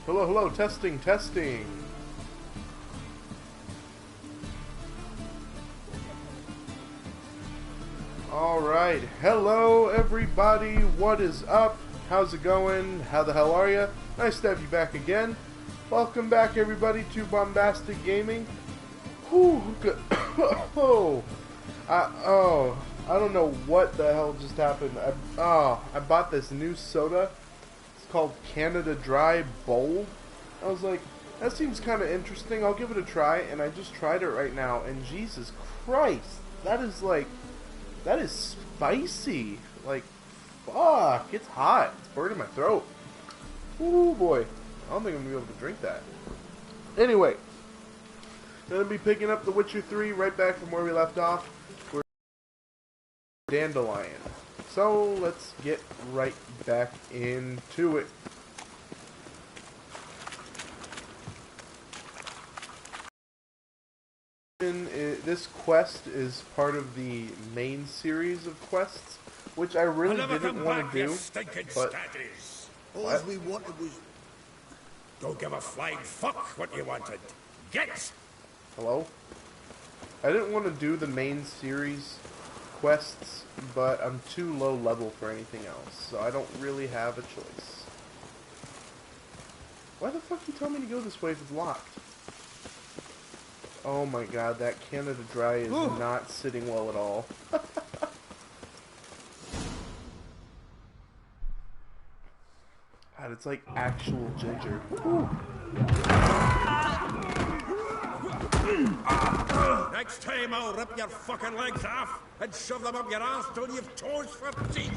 Hello, hello, testing, testing. Alright, hello everybody, what is up? How's it going? How the hell are ya? Nice to have you back again. Welcome back everybody to Bombastic Gaming. Whew, good. I don't know what the hell just happened. I bought this new soda. It's called Canada Dry Bold. I was like, that seems kind of interesting. I'll give it a try, and I just tried it right now, and Jesus Christ, that is spicy. Like, fuck, it's hot. It's burning my throat. Ooh boy, I don't think I'm gonna be able to drink that. Anyway, gonna be picking up The Witcher 3 right back from where we left off. We're Dandelion. So let's get right back into it. This quest is part of the main series of quests, which I really didn't want to do. But all we wanted was... Don't give a flying fuck what you wanted. Get! Hello? I didn't want to do the main series quests, but I'm too low level for anything else, so I don't really have a choice. Why the fuck you tell me to go this way if it's locked? Oh my god, that Canada Dry is not sitting well at all. God, it's like actual ginger. Next time I'll rip your fucking legs off and shove them up your ass till you've toes for teeth.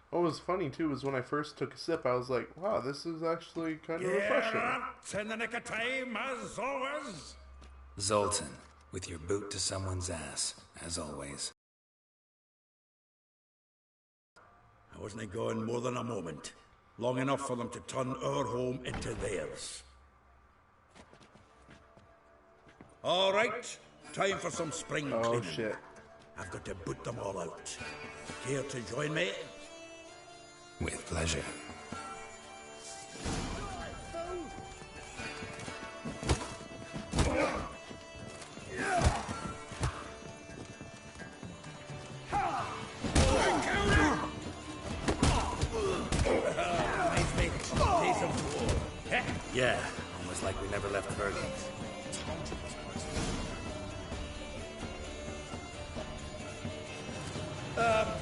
What was funny too was when I first took a sip, I was like, wow, this is actually kind of refreshing. In the nick of time, as always. Zoltan, with your boot to someone's ass, as always. I wasn't gone more than a moment. Long enough for them to turn our home into theirs. All right, time for some spring cleaning. Oh shit. I've got to boot them all out. Care to join me? With pleasure. Yeah, almost like we never left Bergen.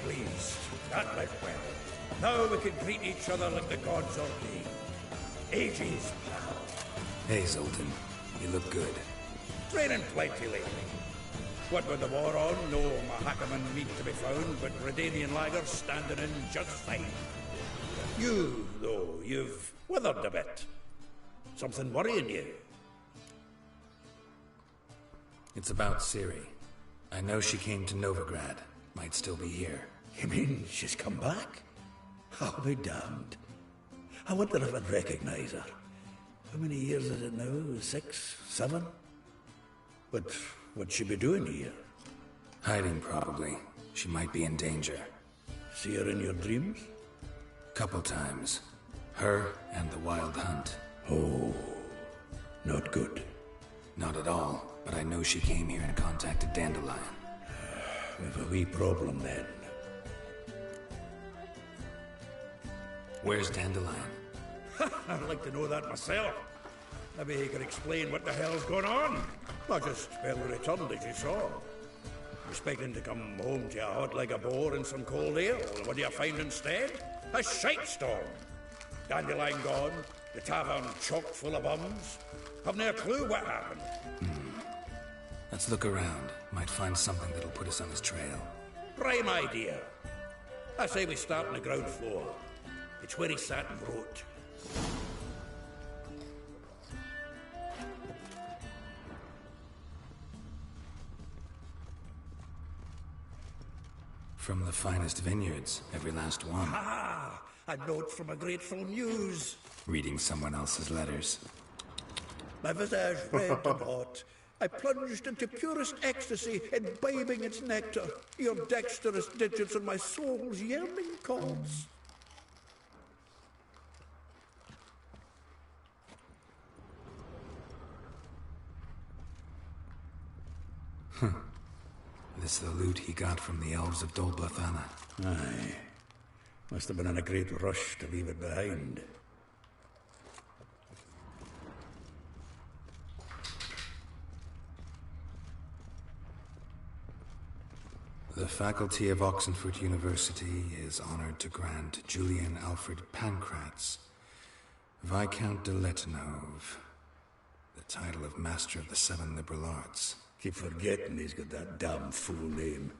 Please, that went well. Now we can greet each other like the gods ordained. Ages, pal. Hey, Zoltan, you look good. Training plenty lately. What with the war on, no Mahakaman meat to be found, but Redanian lagers standing in just fine. You, though, you've withered a bit. Something worrying you? It's about Ciri. I know she came to Novigrad. Might still be here. You mean she's come back? I'll be damned. I wonder if I'd recognize her. How many years is it now? 6, 7? But what'd she be doing here? Hiding, probably. She might be in danger. See her in your dreams? Couple times. Her and the Wild Hunt. Oh, not good. Not at all, but I know she came here and contacted Dandelion. We've a wee problem then. Where's Dandelion? I'd like to know that myself. Maybe he could explain what the hell's going on. Not just barely returned as you saw. Expecting to come home to a hot like a boar and some cold ale. What do you find instead? A shite storm. Dandelion gone, the tavern chock full of bums. Haven't a clue what happened. Let's look around. Might find something that'll put us on his trail. Prime idea. I say we start on the ground floor. It's where he sat and wrote. From the finest vineyards, every last one. Ah, a note from a grateful muse. Reading someone else's letters. My visage red and hot, I plunged into purest ecstasy, imbibing its nectar, your dexterous digits on my soul's yearning chords. This the loot he got from the elves of Dol Blathanna. Aye. Must have been in a great rush to leave it behind. The faculty of Oxenford University is honored to grant Julian Alfred Pancratz, Viscount de Letonov, the title of Master of the Seven Liberal Arts. Keep forgetting he's got that damn full name.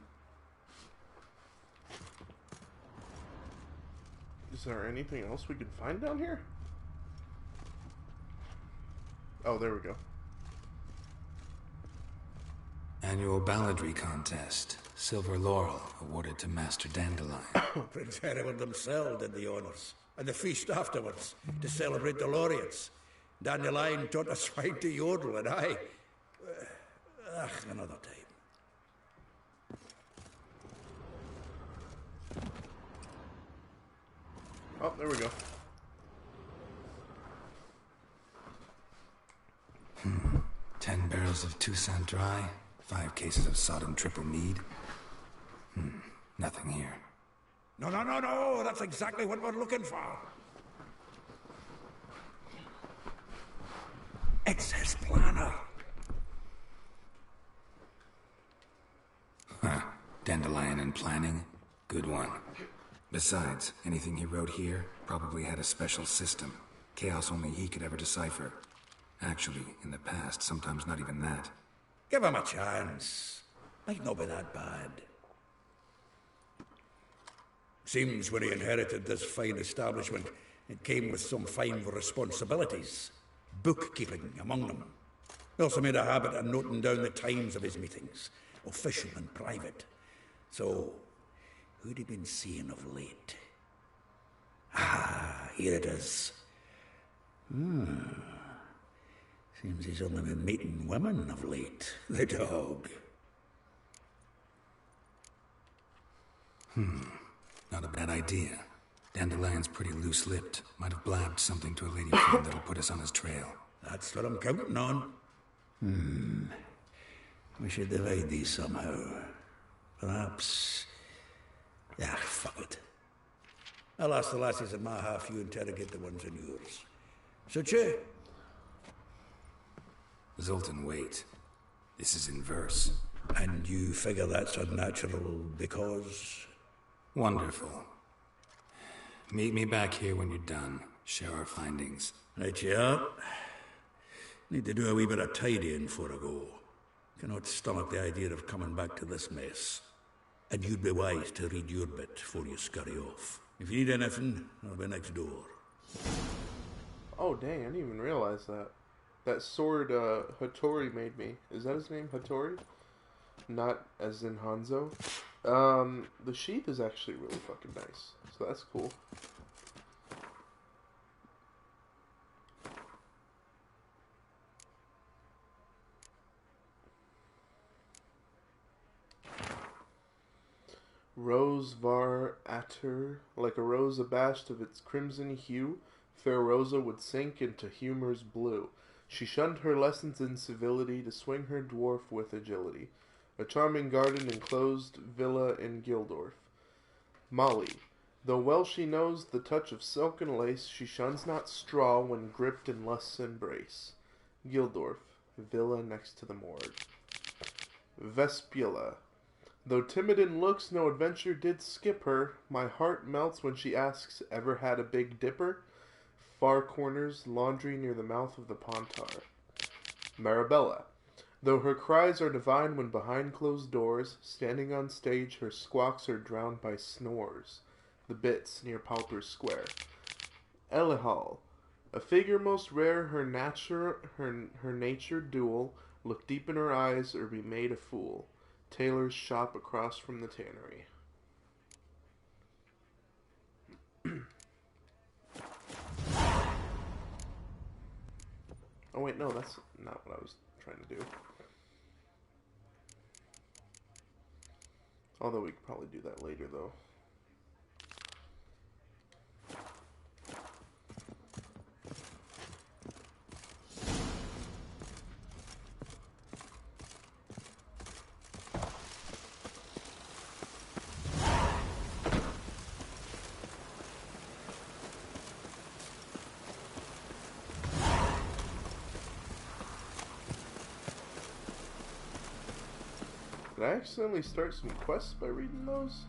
Is there anything else we can find down here? Oh, there we go. Annual balladry contest. Silver laurel awarded to Master Dandelion. Prince Hereward himself did the honours. And the feast afterwards, to celebrate the laureates. Dandelion taught us how to yodel, and I... another time. Oh, there we go. 10 barrels of Toussaint Dry, 5 cases of Sodom Triple Mead. Nothing here. No, that's exactly what we're looking for. It's his planner. Dandelion and planning? Good one. Besides, anything he wrote here probably had a special system. Chaos only he could ever decipher. Actually, in the past, sometimes not even that. Give him a chance. Might not be that bad. Seems when he inherited this fine establishment, it came with some fine responsibilities. Bookkeeping among them. He also made a habit of noting down the times of his meetings, official and private. So, who'd he been seeing of late? Ah, here it is. Seems he's only been meeting women of late. The dog. Not a bad idea. Dandelion's pretty loose-lipped. Might have blabbed something to a lady friend that'll put us on his trail. That's what I'm counting on. We should divide these somehow. Perhaps... fuck it. I'll ask the lassies in my half, you interrogate the ones in yours. Such a... Zoltan, wait. This is in verse. And you figure that's unnatural because... Wonderful. Meet me back here when you're done. Share our findings. Right, yeah. Need to do a wee bit of tidying before I go. Cannot stomach the idea of coming back to this mess. And you'd be wise to read your bit before you scurry off. If you need anything, I'll be next door. Oh, dang, I didn't even realize that. That sword Hattori made me. Is that his name, Hattori? Not as in Hanzo. The sheath is actually really fucking nice. So that's cool. Rose var atter, like a rose abashed of its crimson hue, fair Rosa would sink into humor's blue. She shunned her lessons in civility to swing her dwarf with agility. A charming garden enclosed villa in Gildorf. Molly, though well she knows the touch of silk and lace, she shuns not straw when gripped in lust's embrace. Gildorf, villa next to the morgue. Vespula, though timid in looks, no adventure did skip her. My heart melts when she asks, ever had a Big Dipper? Far corners, laundry near the mouth of the Pontar. Marabella, though her cries are divine when behind closed doors, standing on stage her squawks are drowned by snores. The Bits near Pauper's Square. Elihal, a figure most rare, her nature dual, look deep in her eyes or be made a fool. Taylor's shop across from the tannery. Oh wait, no, that's not what I was trying to do. Although we could probably do that later, though. Did I accidentally start some quests by reading those?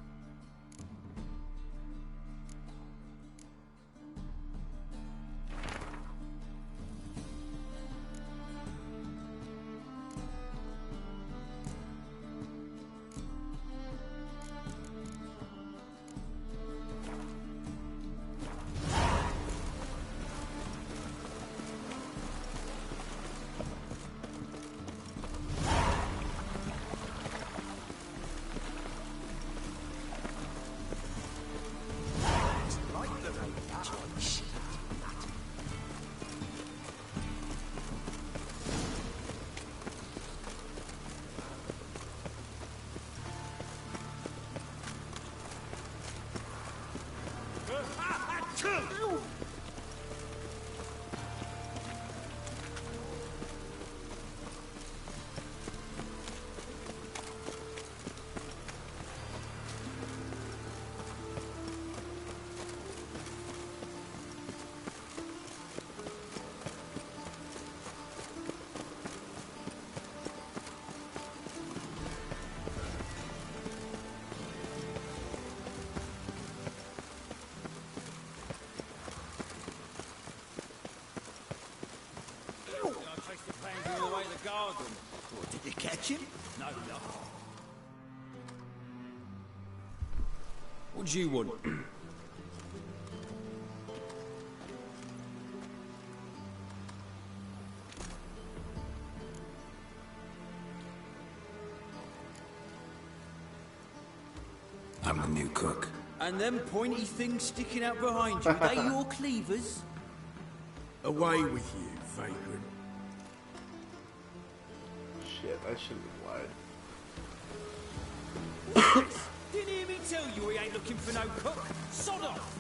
Did you catch him? No, no. What do you want? I'm the new cook. And them pointy things sticking out behind you, they your cleavers? Away with you, vagrant. Shit, I shouldn't have lied. Didn't hear me tell you he ain't looking for no cook? Sod off!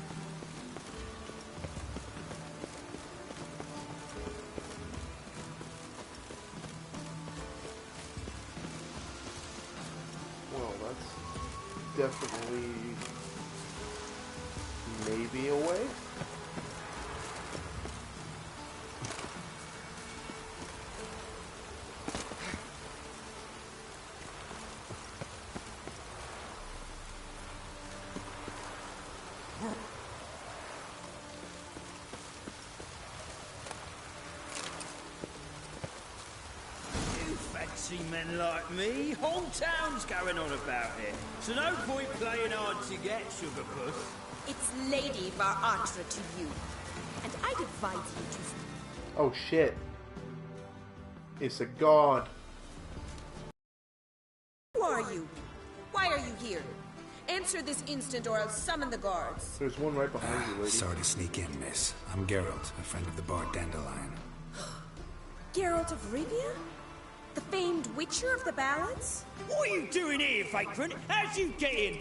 Well, that's definitely maybe a way. See men like me, whole town's going on about it. So no point playing hard to get, sugar puss. It's Lady Varatra to you, and I'd advise you to... Oh shit. It's a god. Who are you? Why are you here? Answer this instant or I'll summon the guards. There's one right behind you, lady. Sorry to sneak in, miss. I'm Geralt, a friend of the bard Dandelion. Geralt of Rivia? The famed witcher of the ballads? What are you doing here, vagrant? How'd you get in?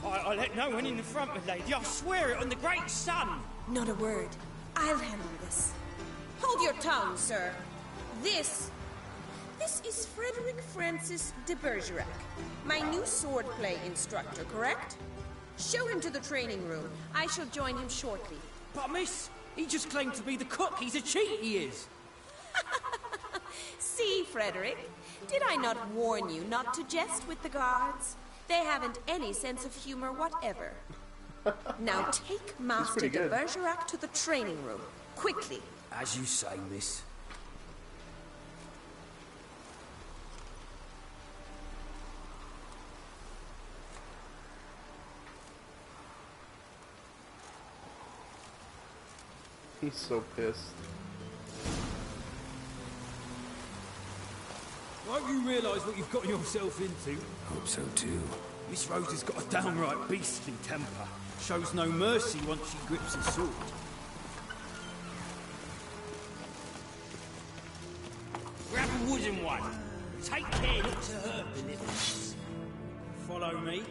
I let no one in the front, my lady. I swear it on the great sun. Not a word. I'll handle this. Hold your tongue, sir. This is Frederick Francis de Bergerac, my new swordplay instructor, correct? Show him to the training room. I shall join him shortly. But miss, he just claimed to be the cook. He's a cheat, he is. See, Frederick, did I not warn you not to jest with the guards? They haven't any sense of humor whatever. Now take Master de Bergerac to the training room, quickly. As you say, miss. He's so pissed. Won't you realise what you've got yourself into? Hope so too. Miss Rose has got a downright beastly temper. Shows no mercy once she grips a sword. Grab a wooden one. Take care not to hurt the little miss. Follow follow me.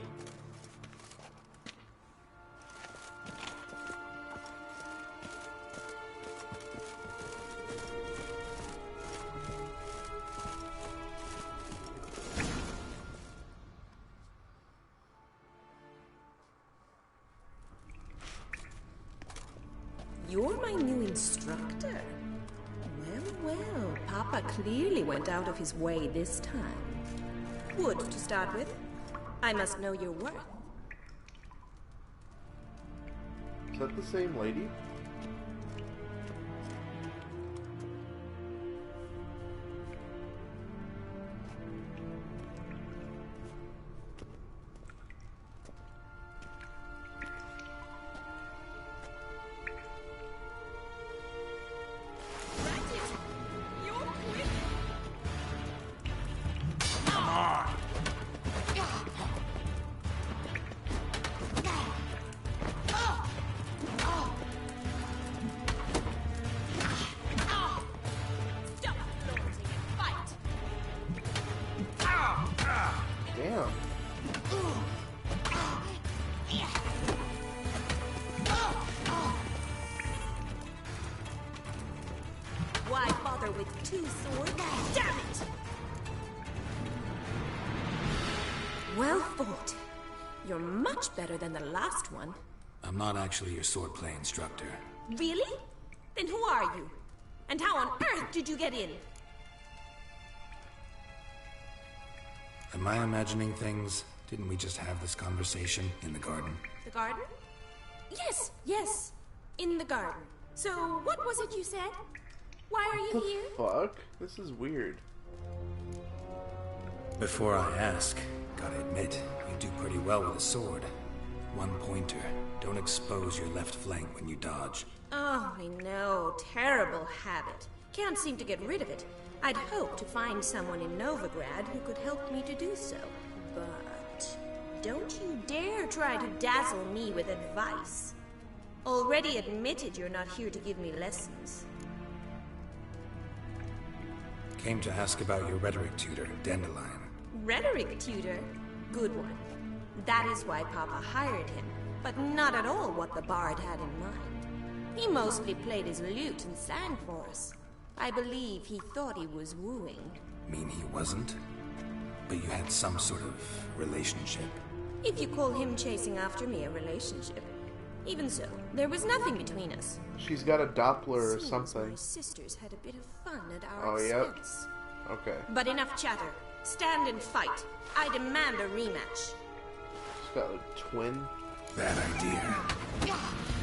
You're my new instructor. Well, Papa clearly went out of his way this time. Wood, to start with. I must know your worth. Is that the same lady? Damn. Why bother with two swords? Damn it! Well fought. You're much better than the last one. I'm not actually your swordplay instructor. Really? Then who are you? And how on earth did you get in? Am I imagining things? Didn't we just have this conversation in the garden? The garden? Yes. In the garden. So, what was it you said? Why are you here? Fuck? This is weird. Before I ask, gotta admit, you do pretty well with a sword. One pointer. Don't expose your left flank when you dodge. Oh, I know. Terrible habit. Can't seem to get rid of it. I'd hoped to find someone in Novigrad who could help me to do so. But don't you dare try to dazzle me with advice. Already admitted you're not here to give me lessons. Came to ask about your rhetoric tutor, Dandelion. Rhetoric tutor? Good one. That is why Papa hired him, but not at all what the bard had in mind. He mostly played his lute and sang for us. I believe he thought he was wooing. Mean he wasn't? But you had some sort of relationship. If you call him chasing after me a relationship. Even so, there was nothing between us. She's got a Doppler or Seems something. my sisters had a bit of fun at our Oh, yep. expense. Okay. But enough chatter. Stand and fight. I demand a rematch. She's got a twin. Bad idea.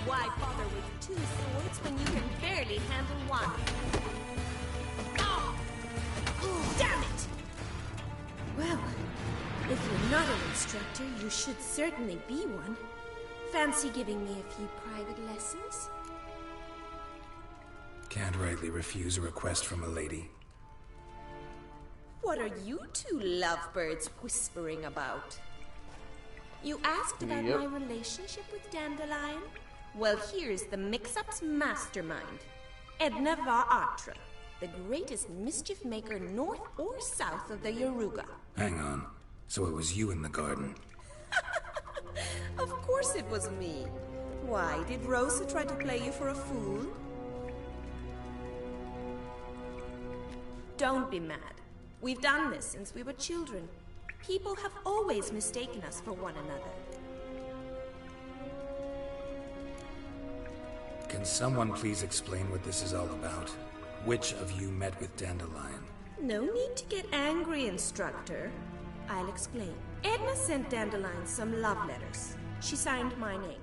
Why bother with two swords when you can barely handle one? Damn it! Well, if you're not an instructor, you should certainly be one. Fancy giving me a few private lessons? Can't rightly refuse a request from a lady. What are you two lovebirds whispering about? You asked about Yep. my relationship with Dandelion? Well, here's the mix-up's mastermind. Edna var Atra, the greatest mischief maker north or south of the Yaruga. Hang on. So it was you in the garden. Of course it was me. Why, did Rosa try to play you for a fool? Don't be mad. We've done this since we were children. People have always mistaken us for one another. Can someone please explain what this is all about? Which of you met with Dandelion? No need to get angry, instructor. I'll explain. Edna sent Dandelion some love letters. She signed my name.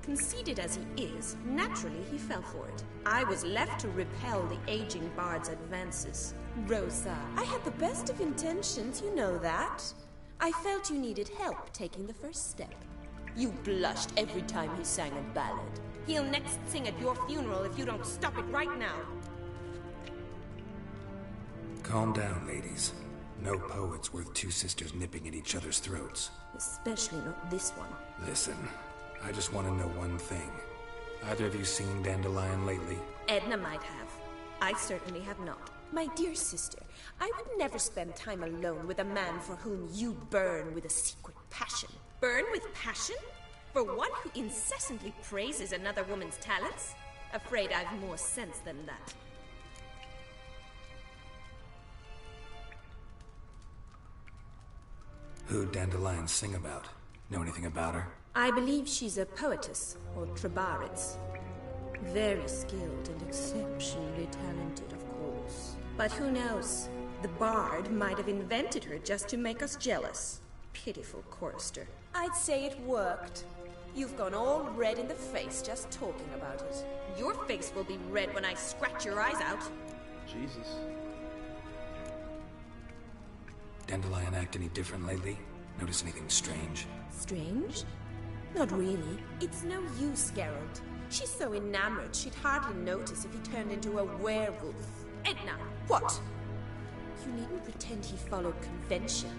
Conceited as he is, naturally he fell for it. I was left to repel the aging bard's advances. Rosa, I had the best of intentions, you know that. I felt you needed help taking the first step. You blushed every time he sang a ballad. He'll next sing at your funeral if you don't stop it right now. Calm down, ladies. No poet's worth two sisters nipping at each other's throats. Especially not this one. Listen, I just want to know one thing. Either of you seen Dandelion lately? Edna might have. I certainly have not. My dear sister, I would never spend time alone with a man for whom you burn with a secret passion. Burn with passion? For one who incessantly praises another woman's talents? Afraid I've more sense than that. Who'd Dandelion sing about? Know anything about her? I believe she's a poetess, or Trebaritz. Very skilled and exceptionally talented, of course. But who knows? The bard might have invented her just to make us jealous. Pitiful chorister. I'd say it worked. You've gone all red in the face just talking about it. Your face will be red when I scratch your eyes out. Jesus. Dandelion act any different lately? Notice anything strange? Strange? Not really. It's no use, Geralt. She's so enamored she'd hardly notice if he turned into a werewolf. Edna, what? You needn't pretend he followed convention.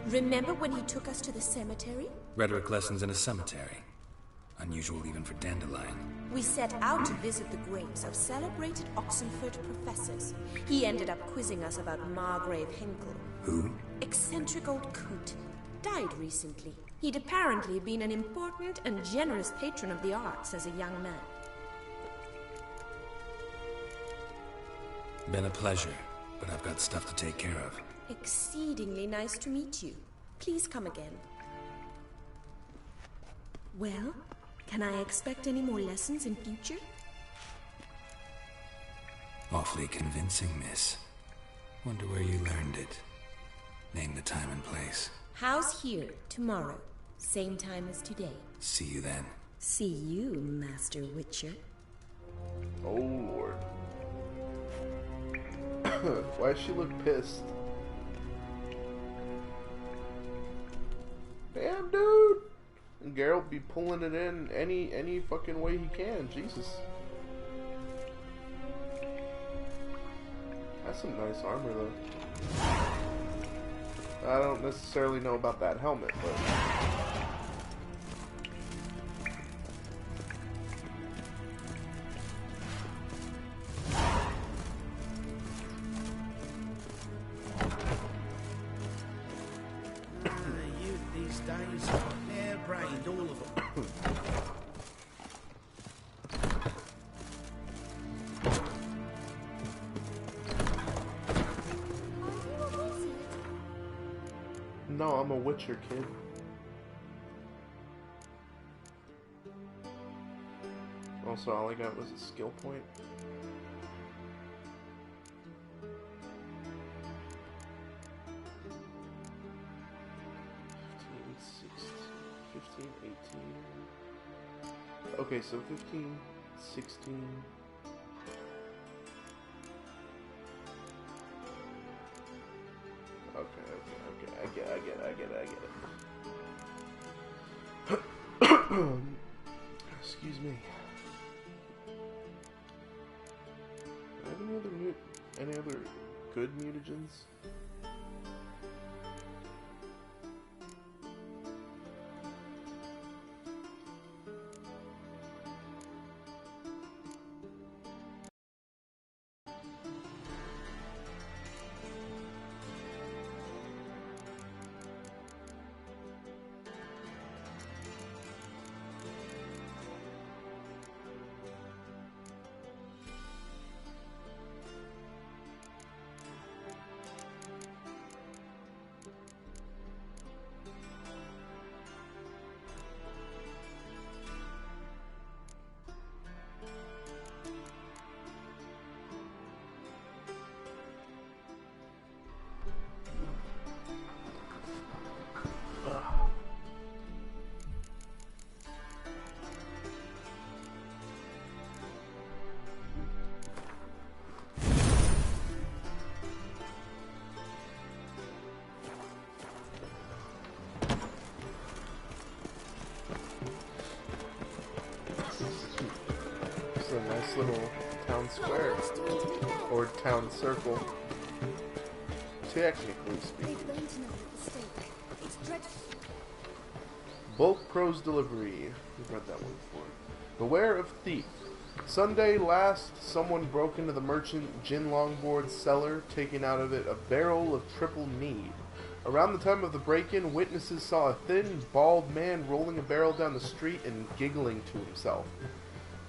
Remember when he took us to the cemetery? Rhetoric lessons in a cemetery. Unusual even for Dandelion. We set out to visit the graves of celebrated Oxenford professors. He ended up quizzing us about Margrave Henkel. Who? Eccentric old coot. Died recently. He'd apparently been an important and generous patron of the arts as a young man. Been a pleasure, but I've got stuff to take care of. Exceedingly nice to meet you. Please come again. Well, can I expect any more lessons in future? Awfully convincing, miss. Wonder where you learned it. Name the time and place. How's here, tomorrow? Same time as today. See you then. See you, Master Witcher. Oh, Lord. Why does she look pissed? Damn, dude! And Geralt be pulling it in any fucking way he can. Jesus. That's some nice armor, though. I don't necessarily know about that helmet, but... Youth these days, hair-brained, all of them. No, I'm a Witcher, kid. Also, all I got was a skill point. Okay, so 15, 16. Okay. I get it. Excuse me. Do I have any other good mutagens? little town square. Or town circle. Technically speaking. Bulk Pros Delivery. We've read that one before. Beware of thief. Sunday last, someone broke into the merchant Gin Longboard's cellar, taking out of it a barrel of triple mead. Around the time of the break-in, witnesses saw a thin, bald man rolling a barrel down the street and giggling to himself.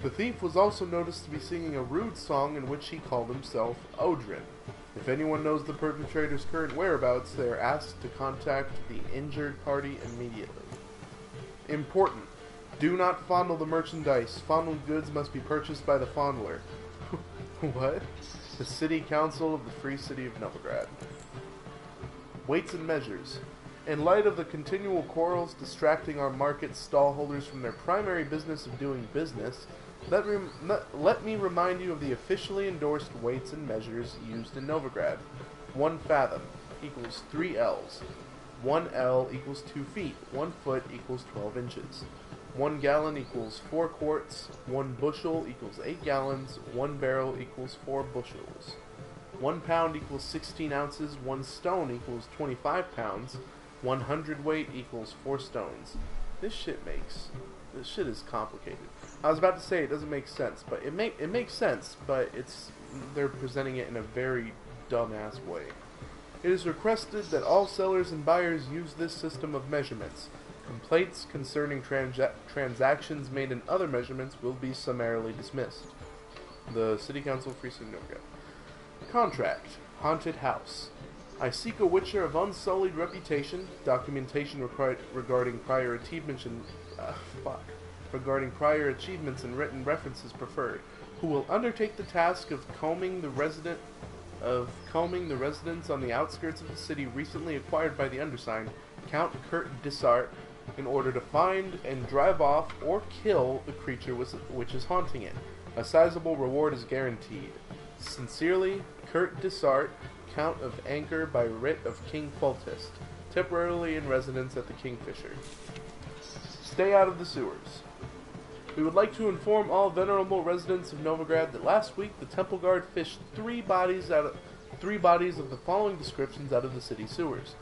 The thief was also noticed to be singing a rude song in which he called himself Odrin. If anyone knows the perpetrator's current whereabouts, they are asked to contact the injured party immediately. Important. Do not fondle the merchandise. Fondled goods must be purchased by the fondler. What? The City Council of the Free City of Novigrad. Weights and measures. In light of the continual quarrels distracting our market stallholders from their primary business of doing business, let me remind you of the officially endorsed weights and measures used in Novigrad. 1 fathom equals 3 L's. 1 L equals 2 feet. 1 foot equals 12 inches. 1 gallon equals 4 quarts. 1 bushel equals 8 gallons. 1 barrel equals 4 bushels. 1 pound equals 16 ounces. 1 stone equals 25 pounds. 1 hundredweight equals 4 stones. This shit is complicated. I was about to say it doesn't make sense, but it makes sense, but they're presenting it in a very dumbass way. It is requested that all sellers and buyers use this system of measurements. Complaints concerning transactions made in other measurements will be summarily dismissed. The City Council of Free City of Novigrad. Contract. Haunted House. I seek a witcher of unsullied reputation, documentation regarding prior achievements and written references preferred, who will undertake the task of combing the residents on the outskirts of the city recently acquired by the undersigned, Count Kurt Dissart, in order to find and drive off or kill the creature which is haunting it. A sizable reward is guaranteed. Sincerely, Kurt Dissart, Count of Anchor by writ of King Foltest, temporarily in residence at the Kingfisher. Stay out of the sewers. We would like to inform all venerable residents of Novigrad that last week the Temple Guard fished 3 bodies of the following descriptions out of the city sewers.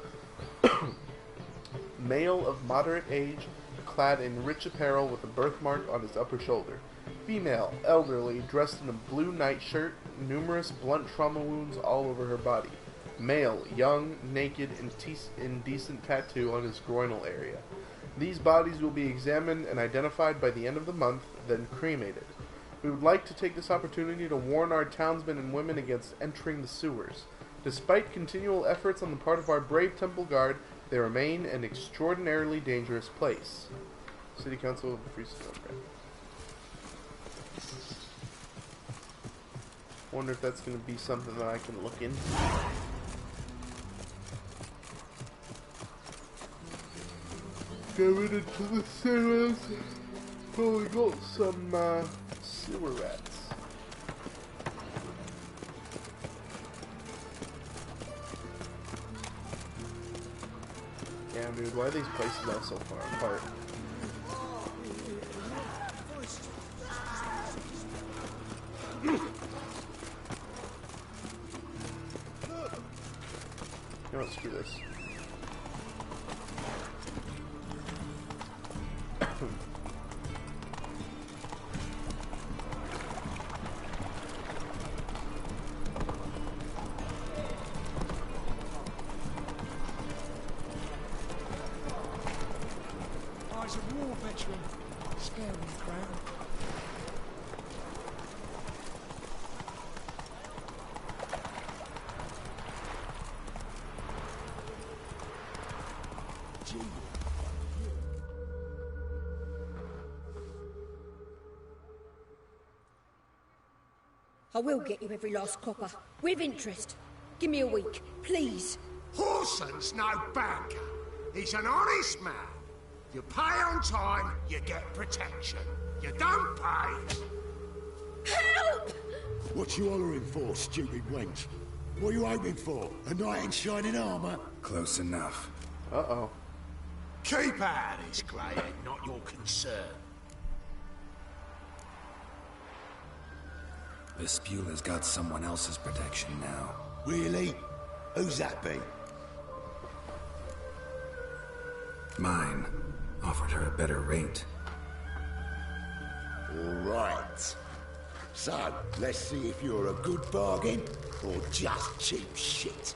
Male of moderate age, clad in rich apparel with a birthmark on his upper shoulder. Female, elderly, dressed in a blue nightshirt, numerous blunt trauma wounds all over her body. Male, young, naked, indecent tattoo on his groinal area. These bodies will be examined and identified by the end of the month, then cremated. We would like to take this opportunity to warn our townsmen and women against entering the sewers. Despite continual efforts on the part of our brave Temple Guard, they remain an extraordinarily dangerous place. City Council of the Free City of Novigrad. Wonder if that's going to be something that I can look into. Going into the sewers. Oh, we got some sewer rats. Damn, dude, why are these places all so far apart? You know what, screw this. He's a war veteran. Scary crowd. I will get you every last copper, with interest. Give me a week, please. Horson's no banker. He's an honest man. You pay on time, you get protection. You don't pay. Help! What you hollering for, stupid wench? What are you hoping for? A knight in shining armour? Close enough. Uh-oh. Keep out of this, Greyhead, not your concern. Vespula's got someone else's protection now. Really? Who's that be? Mine. Offered her a better rate. Right. So, let's see if you're a good bargain or just cheap shit.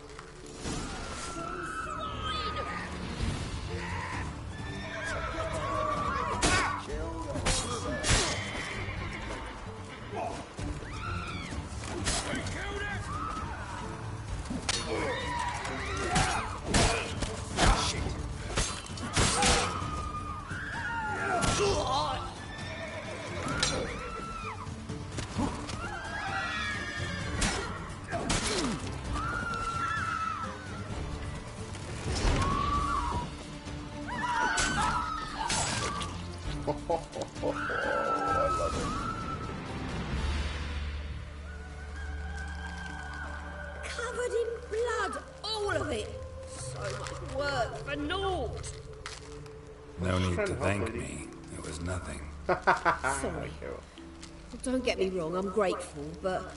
Covered in blood, all of it. So much work for naught. No need to thank me. It was nothing. Sorry. Well, don't get me wrong, I'm grateful, but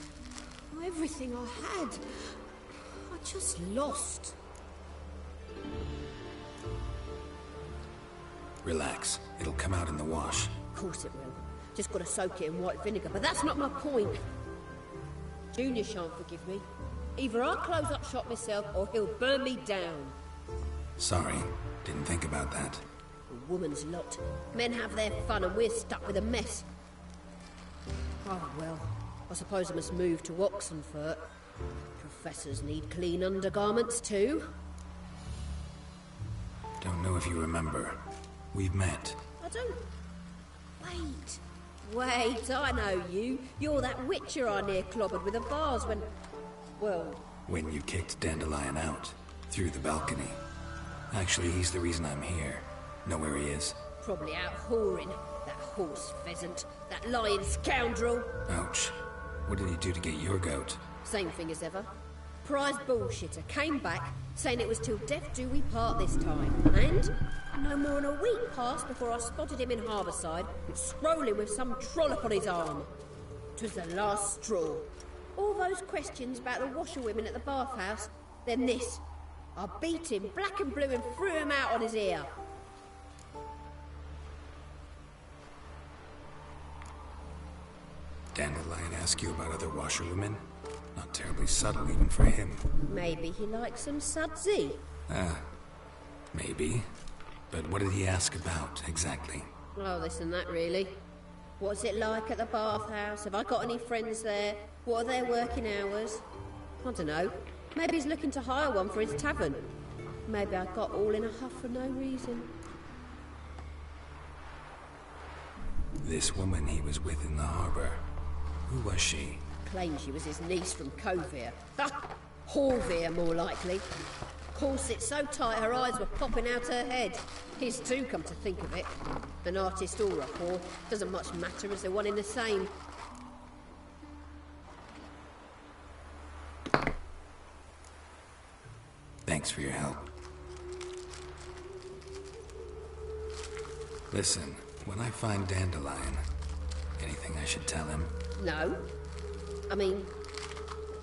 everything I had, I just lost. Relax. It'll come out in the wash. Of course it will. Just gotta soak it in white vinegar, but that's not my point. Junior shan't forgive me. Either I'll close up shop myself or he'll burn me down. Sorry. Didn't think about that. A woman's lot. Men have their fun and we're stuck with a mess. Oh well, I suppose I must move to Oxenfurt. Professors need clean undergarments too. Don't know if you remember. We've met. I don't... Wait, I know you. You're that witcher I near clobbered with a vase when... Well... When you kicked Dandelion out. Through the balcony. Actually, he's the reason I'm here. Know where he is? Probably out whoring. That horse pheasant. That lying scoundrel. Ouch. What did he do to get your goat? Same thing as ever. Prize bullshitter came back, saying it was till death do we part this time. And no more than a week passed before I spotted him in Harbourside, strolling with some trollop on his arm. 'Twas the last straw. All those questions about the washerwomen at the bathhouse, then this. I beat him black and blue and threw him out on his ear. Dandelion ask you about other washerwomen? Not terribly subtle even for him. Maybe he likes some sudsy. Maybe. But what did he ask about, exactly? Oh, this and that, really. What's it like at the bathhouse? Have I got any friends there? What are their working hours? I don't know. Maybe he's looking to hire one for his tavern. Maybe I got all in a huff for no reason. This woman he was with in the harbour. Who was she? Claimed she was his niece from Kovir. Horvir, more likely. Corset so tight her eyes were popping out her head. His too, come to think of it. An artist or a whore doesn't much matter as they're one in the same. Thanks for your help. Listen, when I find Dandelion, anything I should tell him? No. I mean,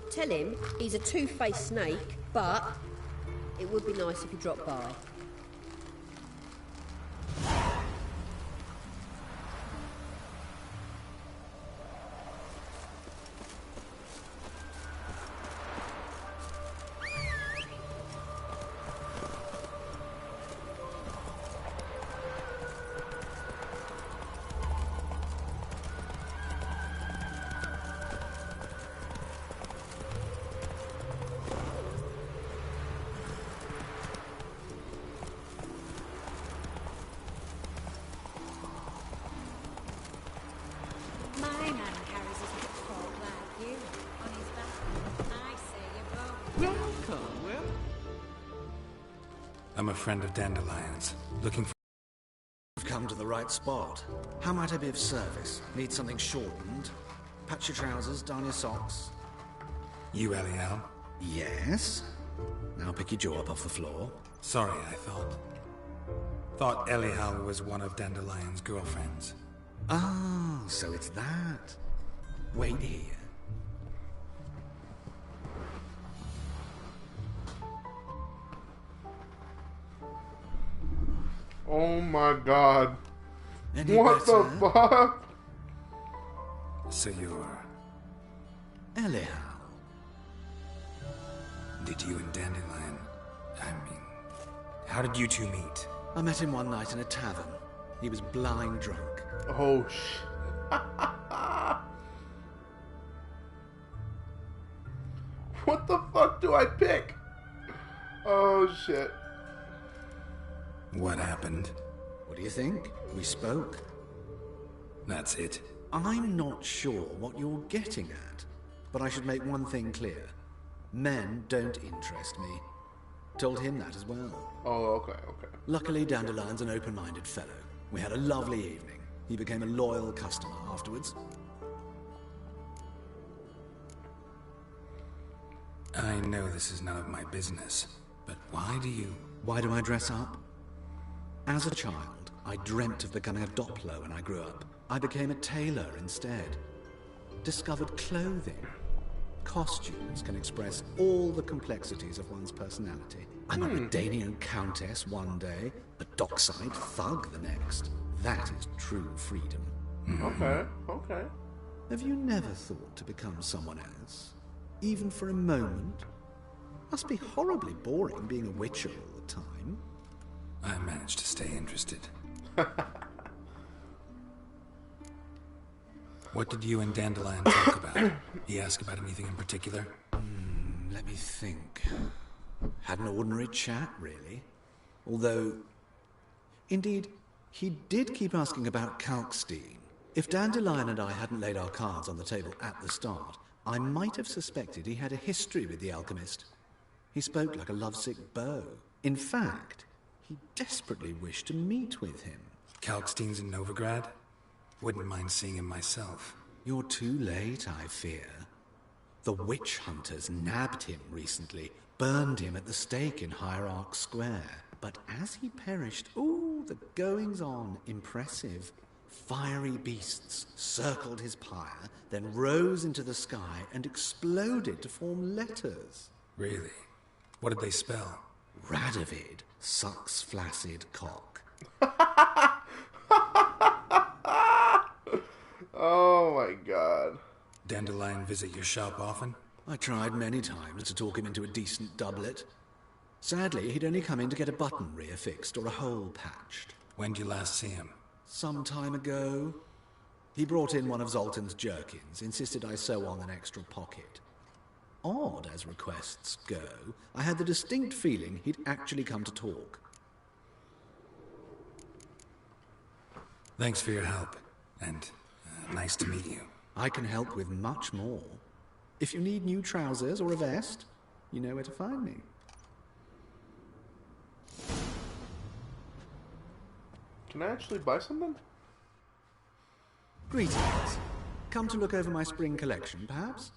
tell him he's a two-faced snake, but it would be nice if he dropped by. I'm a friend of Dandelion's. Looking for... You've come to the right spot. How might I be of service? Need something shortened? Patch your trousers, darn your socks. You, Eliel? Yes? Now pick your jaw up off the floor. Sorry, I thought Eliel was one of Dandelion's girlfriends. Ah, so it's that. Wait here. Oh my god. Any What the better? fuck? So you're... Elihow. Did you and Dandelion... how did you two meet? I met him one night in a tavern. He was blind drunk. Oh shit. What the fuck do I pick? Oh shit. What happened? What do you think? We spoke. That's it. I'm not sure what you're getting at, but I should make one thing clear. Men don't interest me. Told him that as well. Oh, okay. Luckily, Dandelion's an open-minded fellow. We had a lovely evening. He became a loyal customer afterwards. I know this is none of my business, but why do you... Why do I dress up? As a child, I dreamt of becoming a Doppler when I grew up. I became a tailor instead. Discovered clothing. Costumes can express all the complexities of one's personality. I'm a Redanian countess one day, a dockside thug the next. That is true freedom. Okay. Have you never thought to become someone else? Even for a moment? Must be horribly boring being a witcher all the time. I managed to stay interested. What did you and Dandelion talk about? He asked about anything in particular? Let me think. Had an ordinary chat, really. Although, indeed, he did keep asking about Kalkstein. If Dandelion and I hadn't laid our cards on the table at the start, I might have suspected he had a history with the alchemist. He spoke like a lovesick beau. In fact, he desperately wished to meet with him. Kalkstein's in Novigrad? Wouldn't mind seeing him myself. You're too late, I fear. The witch hunters nabbed him recently, burned him at the stake in Hierarch Square. But as he perished, the goings-on, impressive. Fiery beasts circled his pyre, then rose into the sky and exploded to form letters. Really? What did they spell? Radovid sucks flaccid cock. Oh my god. Dandelion visit your shop often? I tried many times to talk him into a decent doublet. Sadly, he'd only come in to get a button reaffixed or a hole patched. When did you last see him? Some time ago. He brought in one of Zoltan's jerkins, insisted I sew on an extra pocket. Odd as requests go, I had the distinct feeling he'd actually come to talk. Thanks for your help, and nice to meet you. I can help with much more. If you need new trousers or a vest, you know where to find me. Can I actually buy something? Greetings. Come to look over my spring collection, perhaps?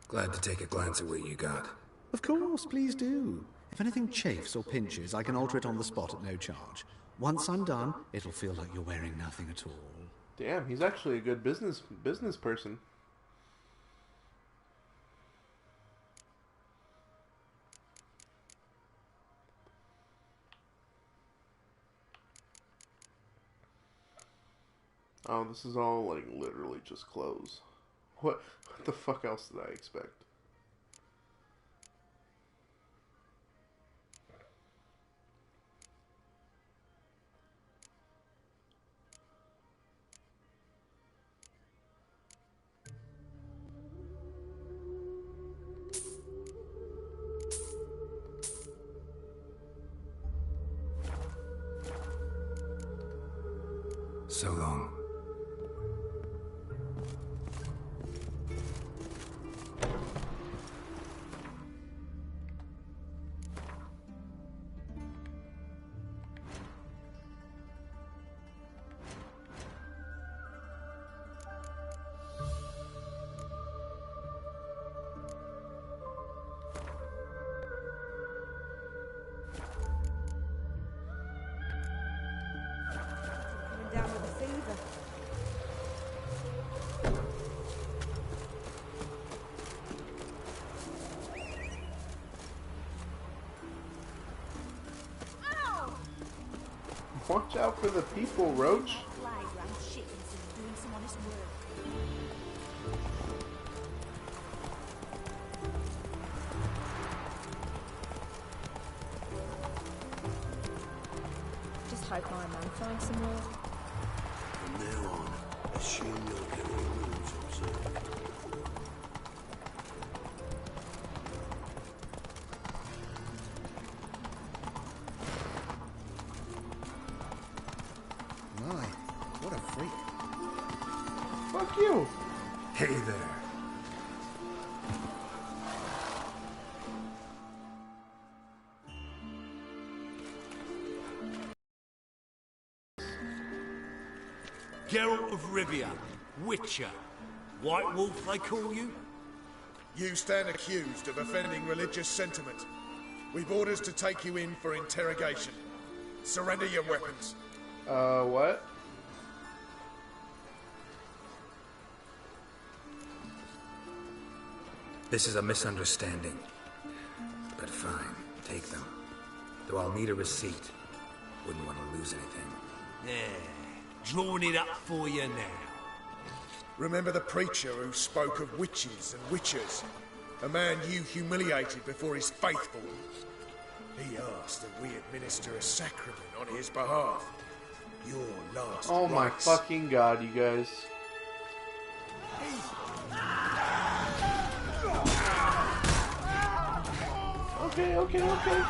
Glad to take a glance at what you got. Of course, please do. If anything chafes or pinches, I can alter it on the spot at no charge. Once I'm done, it'll feel like you're wearing nothing at all. Damn, he's actually a good business person. Oh, this is all, like, literally just clothes. What the fuck else did I expect? So long. Down with the fever. Watch out for the people, Roach. Flies around shit instead of doing some honest work. Just hope my man finds some more. From now on, assume you'll get all rules observed. My, what a freak. Fuck you. Hey there. Geralt of Rivia, Witcher. White Wolf, they call you? You stand accused of offending religious sentiment. We've orders to take you in for interrogation. Surrender your weapons. What? This is a misunderstanding. But fine, take them. Though I'll need a receipt. Wouldn't want to lose anything. Yeah, drawing it up for you now. Remember the preacher who spoke of witches and witchers? A man you humiliated before his faithful. He asked that we administer a sacrament on his behalf. Your last Oh my rites. fucking god, you guys. Okay.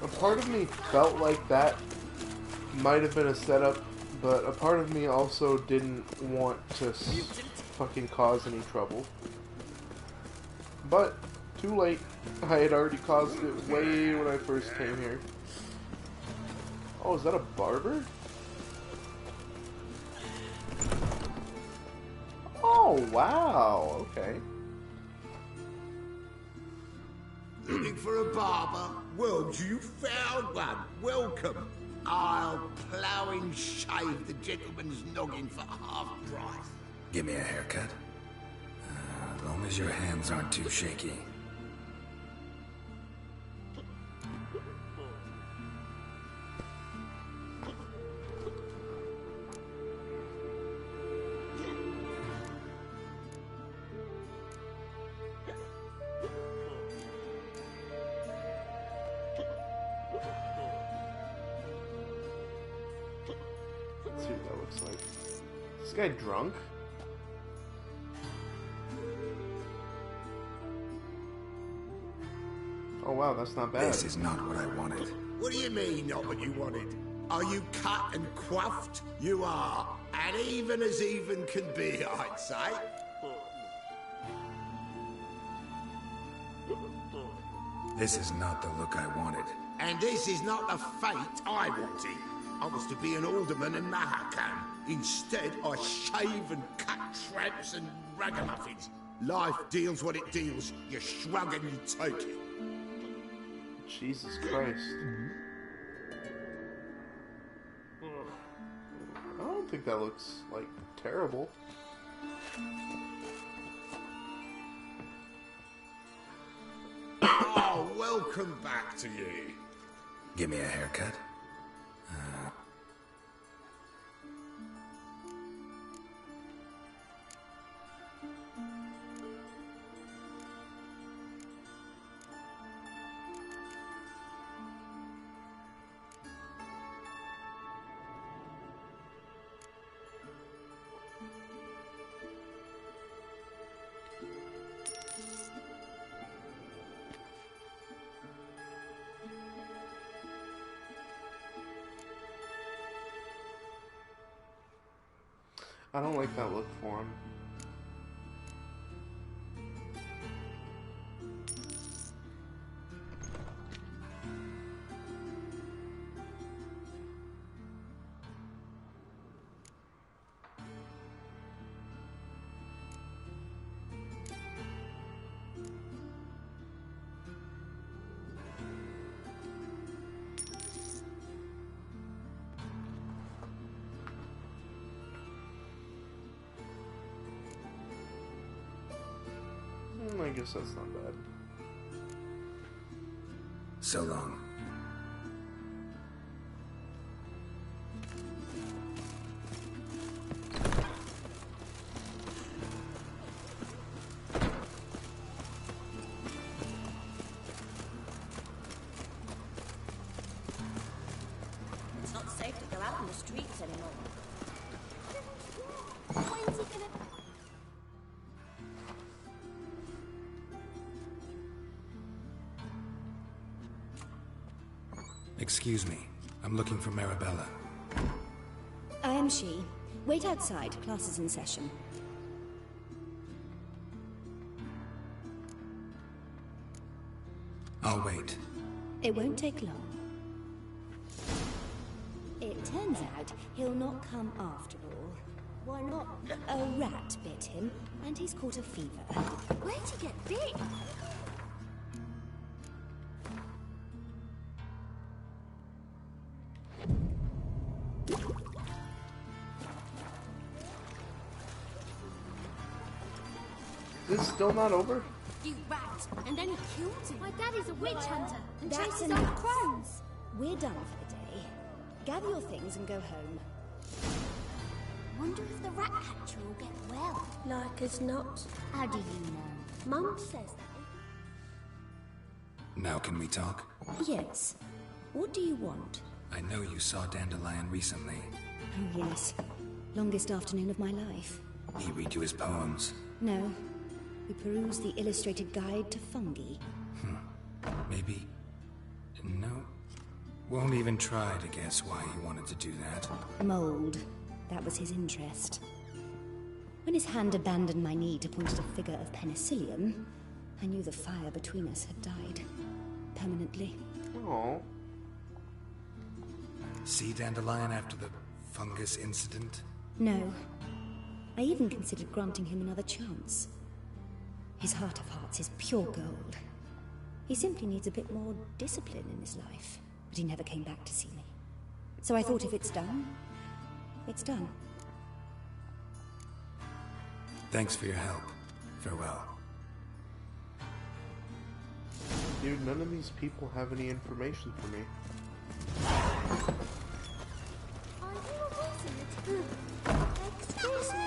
A part of me felt like that might have been a setup, but a part of me also didn't want to fucking cause any trouble. But, too late. I had already caused it way when I first came here. Oh, is that a barber? Oh, wow. Okay. Looking for a barber? Well, you found one. Welcome. I'll ploughing shave the gentleman's noggin for half price. Give me a haircut. As long as your hands aren't too shaky. Let's see what that looks like. Is this guy drunk? Oh wow, that's not bad. This is not what I wanted. What do you mean, not what you wanted? Are you cut and quaffed? You are. And even as even can be, I'd say. This is not the look I wanted. And this is not the fate I wanted. I was to be an alderman in Mahakam. Instead, I shave and cut tramps and ragamuffins. Life deals what it deals. You shrug and you take it. Jesus Christ. I don't think that looks, like, terrible. Oh, welcome back to you. Give me a haircut. I don't like that look for him. I guess that's not bad. So long. It's not safe to go out in the streets anymore. When's he gonna... Excuse me. I'm looking for Marabella. I am she. Wait outside. Class is in session. I'll wait. It won't take long. It turns out he'll not come after all. Why not? A rat bit him, and he's caught a fever. Where'd you get bit? This is still not over? You rat! And then he killed him. My daddy's a witch hunter and That's chases enough. old crones. We're done for the day. Gather your things and go home. Wonder if the rat catcher will get well. Like as not. How do you know? Mum says that. Now can we talk? Yes. What do you want? I know you saw Dandelion recently. Oh, yes. Longest afternoon of my life. He read you his poems. No. We perused the illustrated guide to fungi. Maybe... No. Won't even try to guess why he wanted to do that. Mold. That was his interest. When his hand abandoned my knee to point at a figure of penicillium, I knew the fire between us had died. Permanently. Oh. See Dandelion after the fungus incident? No. I even considered granting him another chance. His heart of hearts is pure gold. He simply needs a bit more discipline in his life. But he never came back to see me. So I thought if it's done, it's done. Thanks for your help. Farewell. Dude, none of these people have any information for me. Are you a wizard? Excuse me?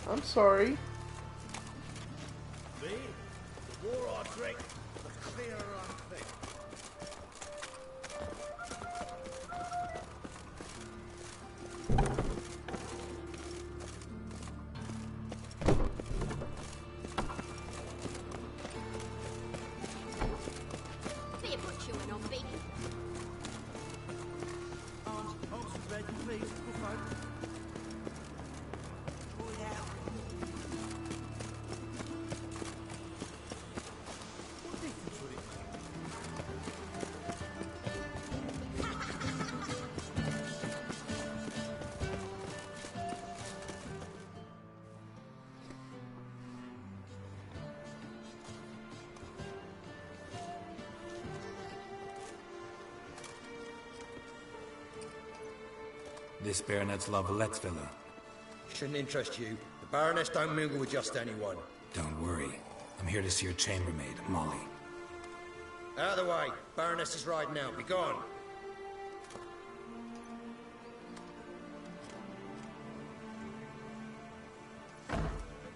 I'm sorry. See? The more I drink, the clearer I think. Be a butcher when I'm big. Arms and bread, please, good folk. Oh, yeah. What the This Baronet's Lavallette's villa. Shouldn't interest you. The Baroness don't mingle with just anyone. Don't worry. I'm here to see your chambermaid, Molly. Out of the way. Baroness is riding out. Be gone.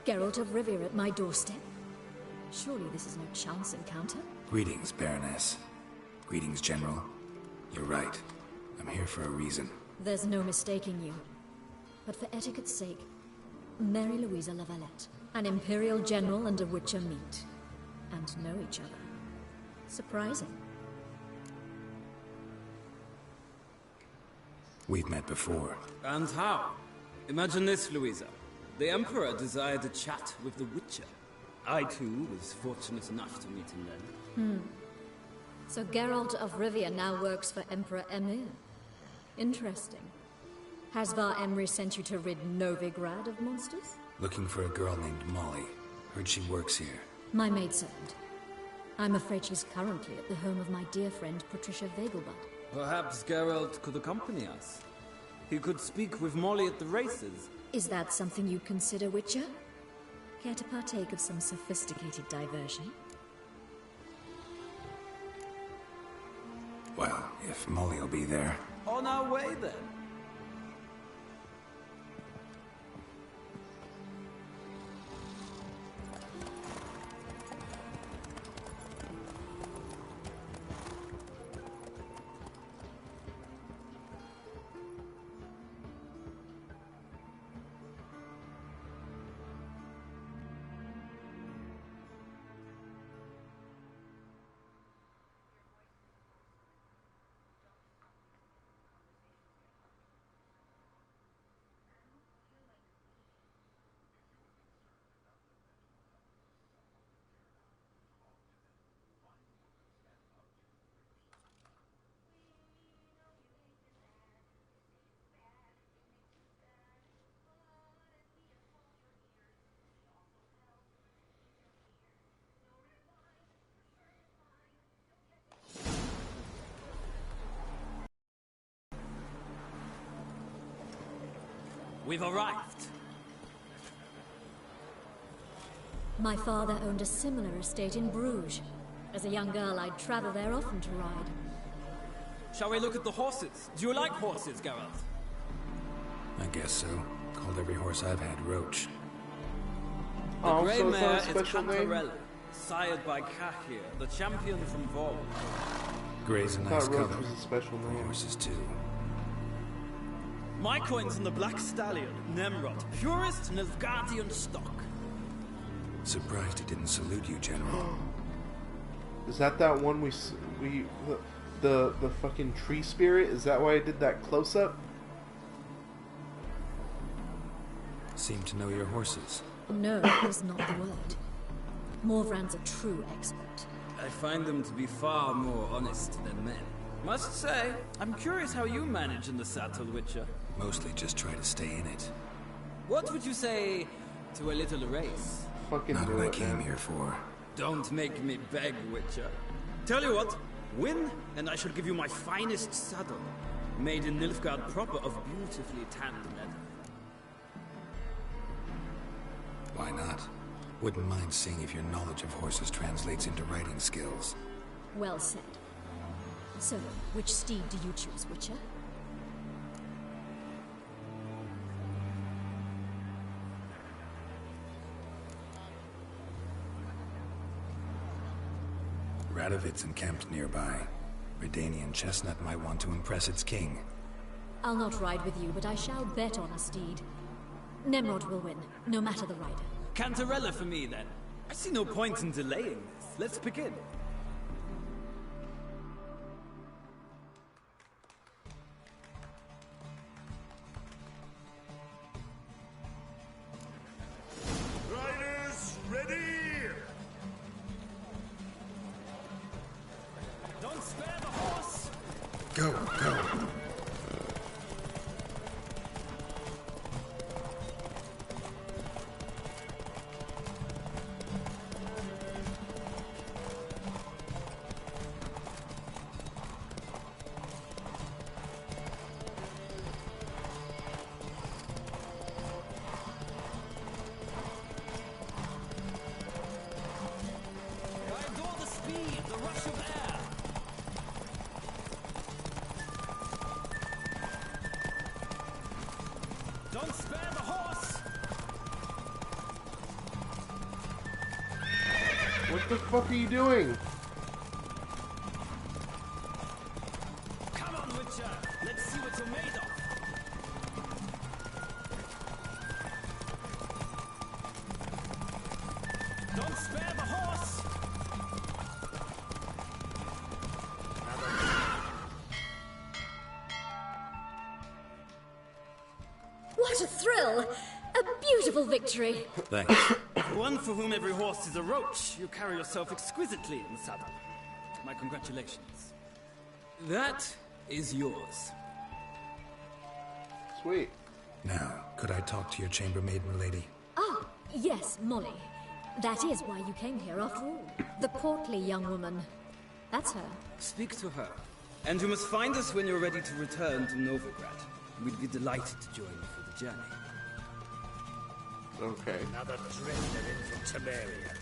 Geralt of Rivia at my doorstep. Surely this is no chance encounter. Greetings, Baroness. Greetings, General. You're right. I'm here for a reason. There's no mistaking you. But for etiquette's sake, Mary Louisa Lavalette, an Imperial General and a Witcher meet. And know each other. Surprising. We've met before. And how? Imagine this, Louisa. The Emperor desired a chat with the Witcher. I, too, was fortunate enough to meet him then. So Geralt of Rivia now works for Emperor Emir. Interesting. Has Var Emry sent you to rid Novigrad of monsters? Looking for a girl named Molly. Heard she works here. My maidservant. I'm afraid she's currently at the home of my dear friend Patricia Vegelbud. Perhaps Geralt could accompany us. He could speak with Molly at the races. Is that something you'd consider, Witcher? Care to partake of some sophisticated diversion? Well, if Molly will be there. On our way, then. We've arrived. My father owned a similar estate in Bruges. As a young girl, I'd travel there often to ride. Shall we look at the horses? Do you like horses, Geralt? I guess so. Called every horse I've had Roach. The grey so it's not mare a is special name? Cantarella, sired by Cahir, the champion from Vol. Grey's a I nice thought Roach color. was a special name. Horses too. My coin's on the Black Stallion, Nemrod, purest Nilfgaardian stock. Surprised he didn't salute you, General. Is that one the fucking tree spirit? Is that why I did that close up? Seem to know your horses. No, is not the word. Morvran's a true expert. I find them to be far more honest than men. Must say, I'm curious how you manage in the saddle, Witcher. Mostly just try to stay in it. What would you say to a little race? Fucking Not do what I it, came man. here for. Don't make me beg, Witcher. Tell you what, win, and I shall give you my finest saddle. Made in Nilfgaard proper of beautifully tanned leather. Why not? Wouldn't mind seeing if your knowledge of horses translates into riding skills. Well said. So, which steed do you choose, Witcher? Radovid's encamped nearby. Redanian chestnut might want to impress its king. I'll not ride with you, but I shall bet on a steed. Nemrod will win, no matter the rider. Cantarella for me, then. I see no point in delaying this. Let's begin. Riders, ready! Don't spare the horse! Go, go! rush of air. Don't spare the horse! What the fuck are you doing? Come on, Witcher! Let's see what you're made of! Don't spare the horse! What a thrill! A beautiful victory! Thanks. One for whom every horse is a roach, you carry yourself exquisitely in the saddle. My congratulations. That is yours. Sweet. Now, could I talk to your chambermaid, milady? Ah, yes, Molly. That is why you came here after all. The portly young woman. That's her. Speak to her. And you must find us when you're ready to return to Novigrad. We'd be delighted to join you for the journey. Okay. Another drifter in from Temeria.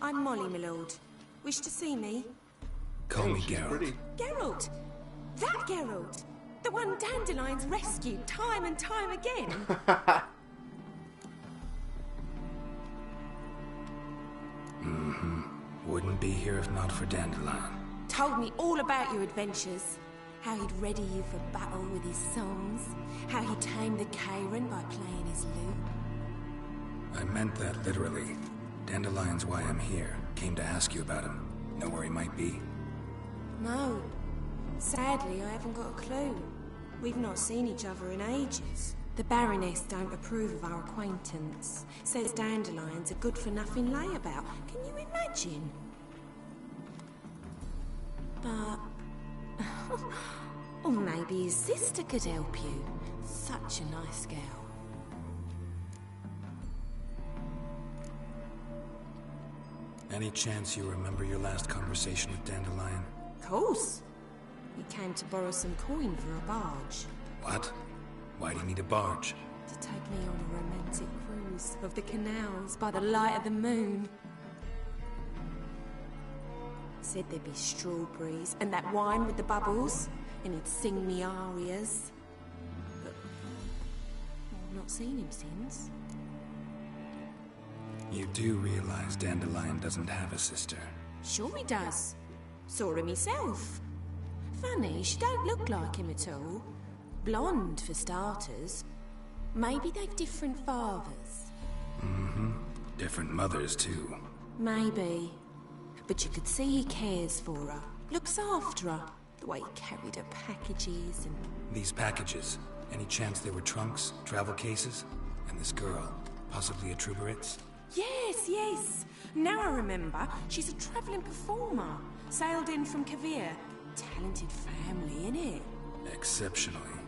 I'm Molly, my lord. Wish to see me? Call me she's Geralt. pretty. Geralt! That Geralt! The one Dandelion's rescued time and time again! Wouldn't be here if not for Dandelion. Told me all about your adventures. How he'd ready you for battle with his songs. How he tamed the Karen by playing his lute. I meant that literally. Dandelion's why I'm here. Came to ask you about him. Know where he might be? No. Sadly, I haven't got a clue. We've not seen each other in ages. The Baroness don't approve of our acquaintance. Says Dandelion's a good-for-nothing layabout. Can you imagine? But... or maybe his sister could help you. Such a nice girl. Any chance you remember your last conversation with Dandelion? Of course. He came to borrow some coin for a barge. What? Why do you need a barge? To take me on a romantic cruise of the canals by the light of the moon. Said there'd be strawberries and that wine with the bubbles, and he'd sing me arias. But I've not seen him since. You do realize Dandelion doesn't have a sister. Sure he does. Saw him himself. Funny, she don't look like him at all. Blonde, for starters. Maybe they've different fathers. Different mothers, too. Maybe. But you could see he cares for her. Looks after her. The way he carried her packages and... These packages, any chance they were trunks, travel cases? And this girl, possibly a Truberitz? Yes, yes. Now I remember. She's a travelling performer. Sailed in from Kavir. Talented family, innit? Exceptionally.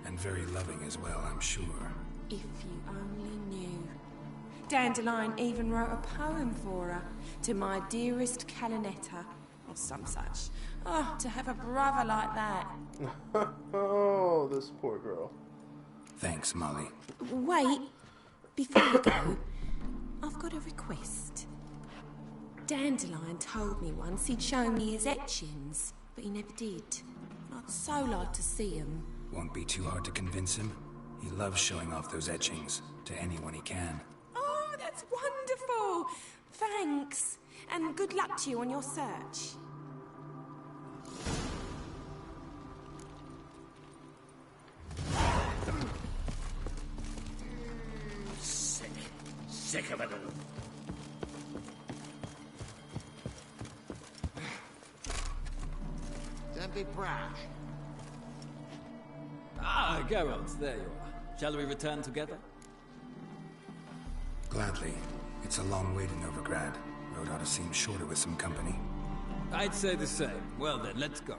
And very loving as well, I'm sure. If you only knew. Dandelion even wrote a poem for her. To my dearest Calinetta. Or some such. Oh, to have a brother like that. Oh, this poor girl. Thanks, Molly. Wait. Before you go, I've got a request. Dandelion told me once he'd show me his etchings, but he never did. I'd so like to see them. Won't be too hard to convince him. He loves showing off those etchings to anyone he can. Oh, that's wonderful! Thanks. And good luck to you on your search. Sick of it all. Don't be brash. Ah, Geralt, there you are. Shall we return together? Gladly. It's a long way to Novigrad. Road ought to seem shorter with some company. I'd say the same. Well then, let's go.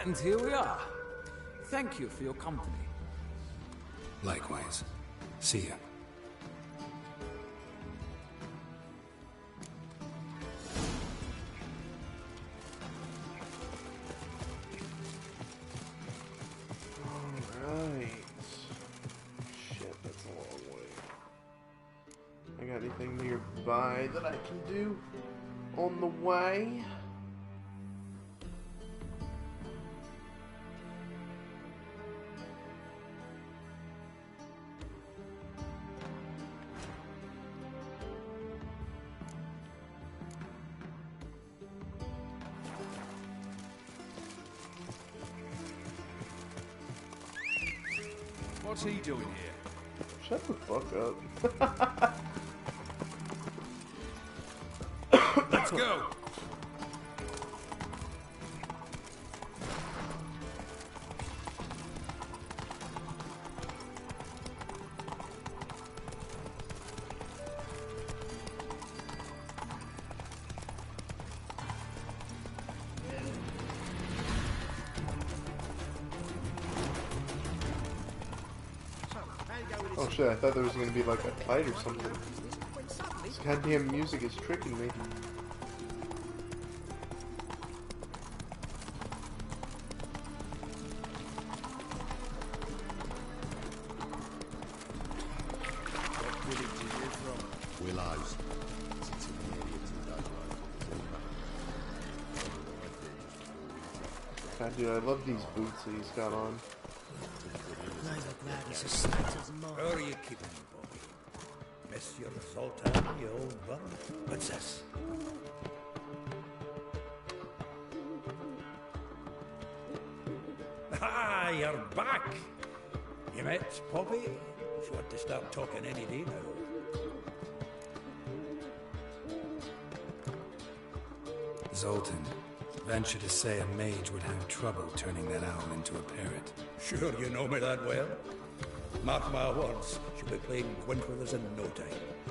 And here we are. Thank you for your company. Likewise. See ya. Alright. Shit, that's a long way. I got anything nearby that I can do on the way? What's he doing here? Shut the fuck up. Let's go. Oh shit, I thought there was gonna be like a fight or something. This goddamn music is tricking me. Willows. God, dude, I love these boots that he's got on. How are you keeping, boy? Monsieur Sultan, you old bum? What's this? Ah, you're back! You met Poppy? She ought to start talking any day now. Zoltan, venture to say a mage would have trouble turning that owl into a parrot. Sure you know me that well. Mark my words, she'll be playing Gwent with us in no time.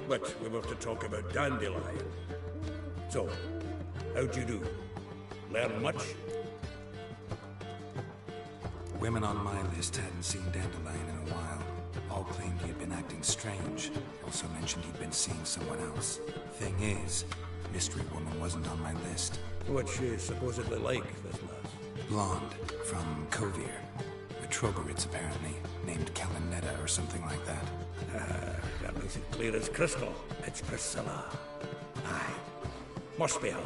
But we were to talk about Dandelion. So, how'd you do? Learn much? Women on my list hadn't seen Dandelion in a while. All claimed he had been acting strange. Also mentioned he'd been seeing someone else. Thing is, Mystery Woman wasn't on my list. What's she supposedly like, this lass? Blonde, from Kovir. A Troberitz, apparently, named Kalinetta or something like that. That makes it clear as crystal. It's Priscilla. Aye. Must be her.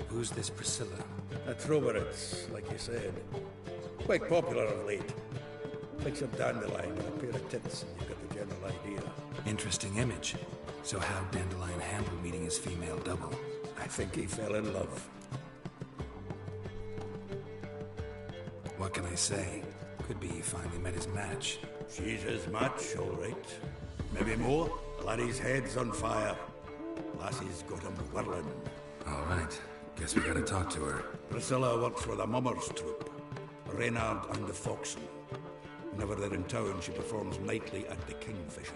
Who's this Priscilla? A Troberitz, like you said. Quite popular of late. Mix of Dandelion with a pair of tits and you get the general idea. Interesting image. So how'd Dandelion handle meeting his female double? I think he fell in love. What can I say? Could be he finally met his match. She's his match, all right. Maybe more. Laddie's head's on fire. Lassie's got him whirling. All right. Guess we gotta talk to her. Priscilla works with a mummers troupe. Reynard and the Foxen. Whenever they're in town, she performs nightly at the Kingfisher.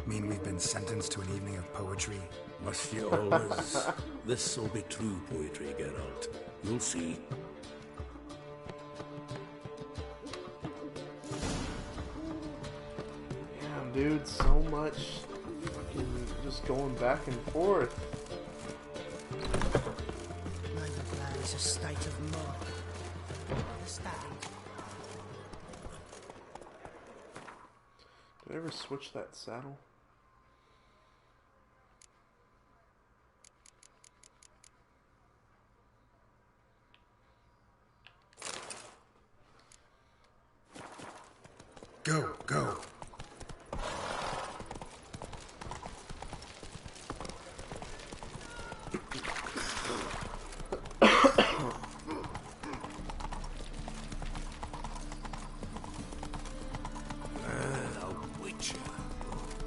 Mean we've been sentenced to an evening of poetry? Must you always? This'll be true poetry, Geralt. You'll see. Damn, dude, so much fucking just going back and forth. Ravenflower is a state of mind. Understand? Did I ever switch that saddle? Go, go. The Witcher.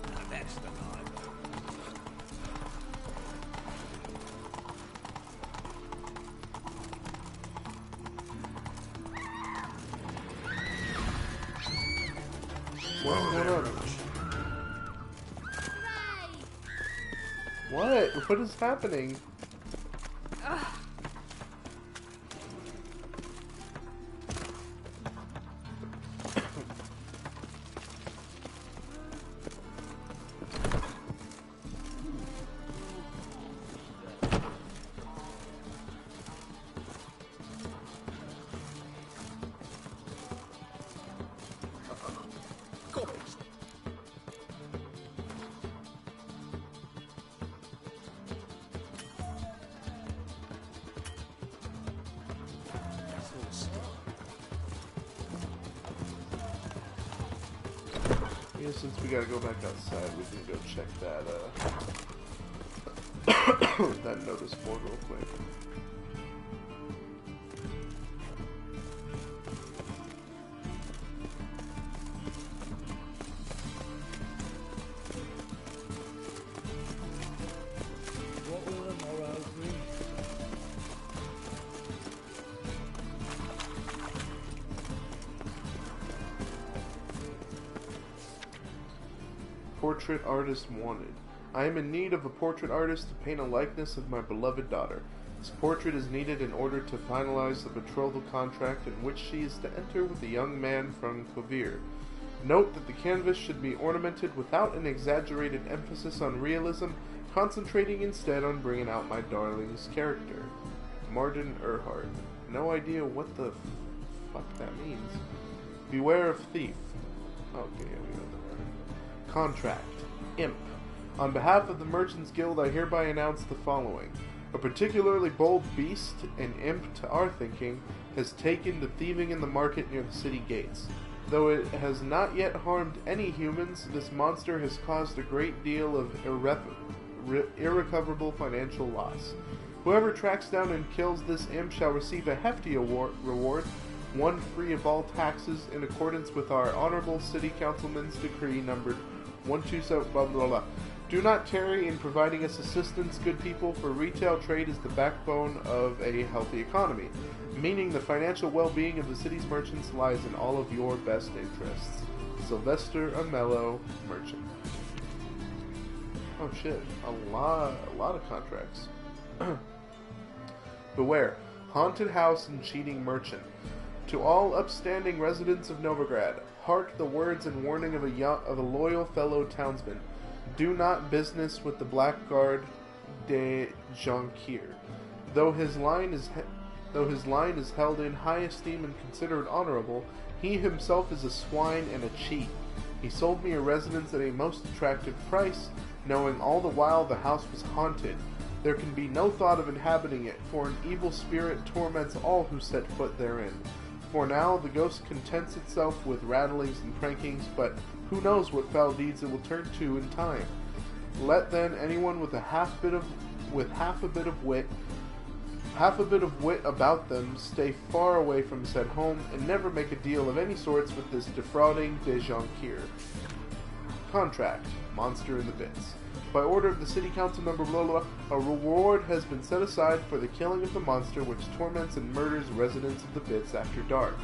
Now that's the line. What's going on? What? What is happening? guess since we gotta go back outside, we can go check that, that notice board real quick. What will the morrow bring? Portrait artist wanted. I am in need of a portrait artist to paint a likeness of my beloved daughter. This portrait is needed in order to finalize the betrothal contract in which she is to enter with a young man from Kovir. Note that the canvas should be ornamented without an exaggerated emphasis on realism, concentrating instead on bringing out my darling's character. Martin Earhart. No idea what the fuck that means. Beware of thief. Okay, yeah, we know the word. Contract. Imp. On behalf of the Merchants Guild, I hereby announce the following. A particularly bold beast, an imp to our thinking, has taken to thieving in the market near the city gates. Though it has not yet harmed any humans, this monster has caused a great deal of irrecoverable financial loss. Whoever tracks down and kills this imp shall receive a hefty reward, one free of all taxes, in accordance with our honorable city councilman's decree numbered 127 blah blah blah. Do not tarry in providing us assistance, good people, for retail trade is the backbone of a healthy economy, meaning the financial well-being of the city's merchants lies in all of your best interests. Sylvester Amello, merchant. Oh shit, a lot of contracts. Beware, haunted house and cheating merchant. To all upstanding residents of Novigrad, hark the words and warning of a loyal fellow townsman. Do not business with the blackguard de Jonquier. Though his line is held in high esteem and considered honorable, he himself is a swine and a cheat. He sold me a residence at a most attractive price, knowing all the while the house was haunted. There can be no thought of inhabiting it, for an evil spirit torments all who set foot therein. For now, the ghost contents itself with rattlings and prankings, but who knows what foul deeds it will turn to in time. Let then anyone with half a bit of wit about them stay far away from said home, and never make a deal of any sorts with this defrauding de Jonquier. Contract. Monster in the Bits. By order of the City Council Member blah, blah, blah, a reward has been set aside for the killing of the monster which torments and murders residents of the Bits after dark.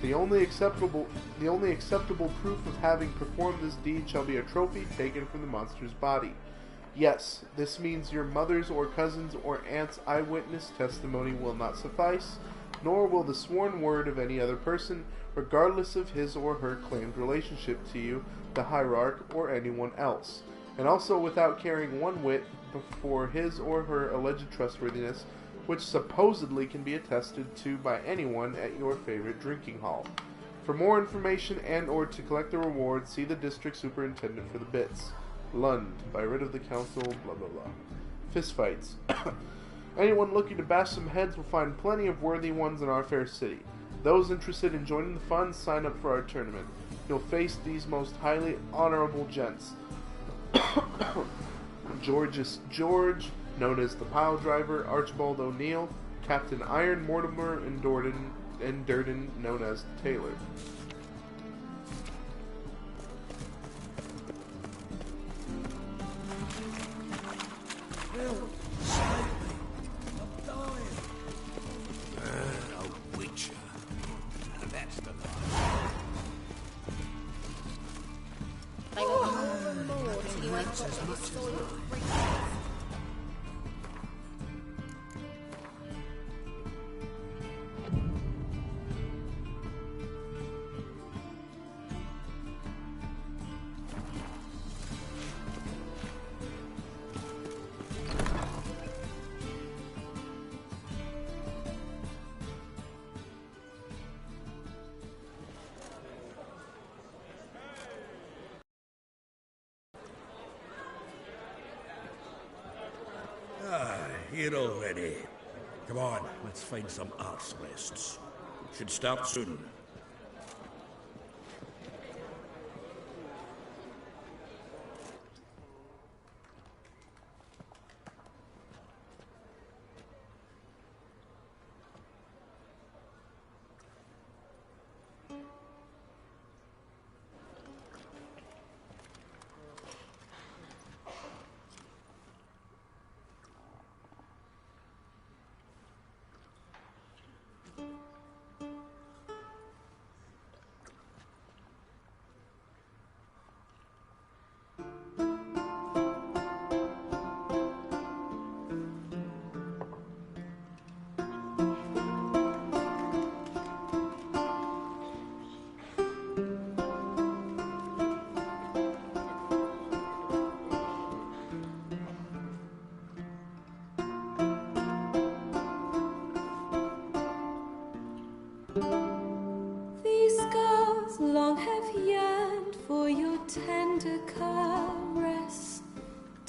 The only acceptable proof of having performed this deed shall be a trophy taken from the monster's body. Yes, this means your mother's or cousin's or aunt's eyewitness testimony will not suffice, nor will the sworn word of any other person, regardless of his or her claimed relationship to you, the hierarch, or anyone else. And also without carrying one whit before his or her alleged trustworthiness, which supposedly can be attested to by anyone at your favorite drinking hall. For more information and or to collect the reward, see the district superintendent for the bits. Lund, by writ of the council, blah blah blah. Fistfights. Anyone looking to bash some heads will find plenty of worthy ones in our fair city. Those interested in joining the fun, sign up for our tournament. You'll face these most highly honorable gents. George, known as the Pile Driver, Archibald O'Neill, Captain Iron Mortimer, and Durden, known as Taylor. Help! Save me! I'm dying! A witcher. That's the life. They were more and more till you ain't got as much as soil mine. free. Here already. Come on, let's find some arse rests. Should start soon.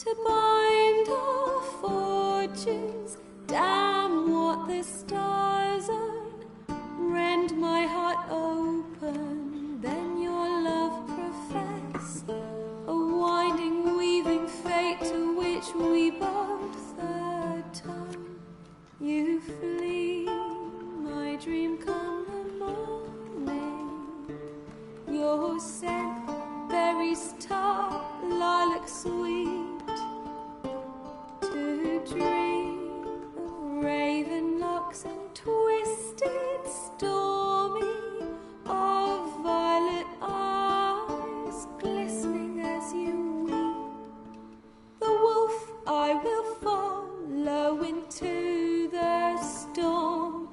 to bind our fortunes. Damn what the stars own. Rend my heart open, then your love profess. A winding, weaving fate to which we both atone. You flee, my dream come the morning. Your scent, berries tart, lilac sweet. To dream of raven locks and twisted, stormy, of violet eyes glistening as you weep. The wolf I will follow into the storm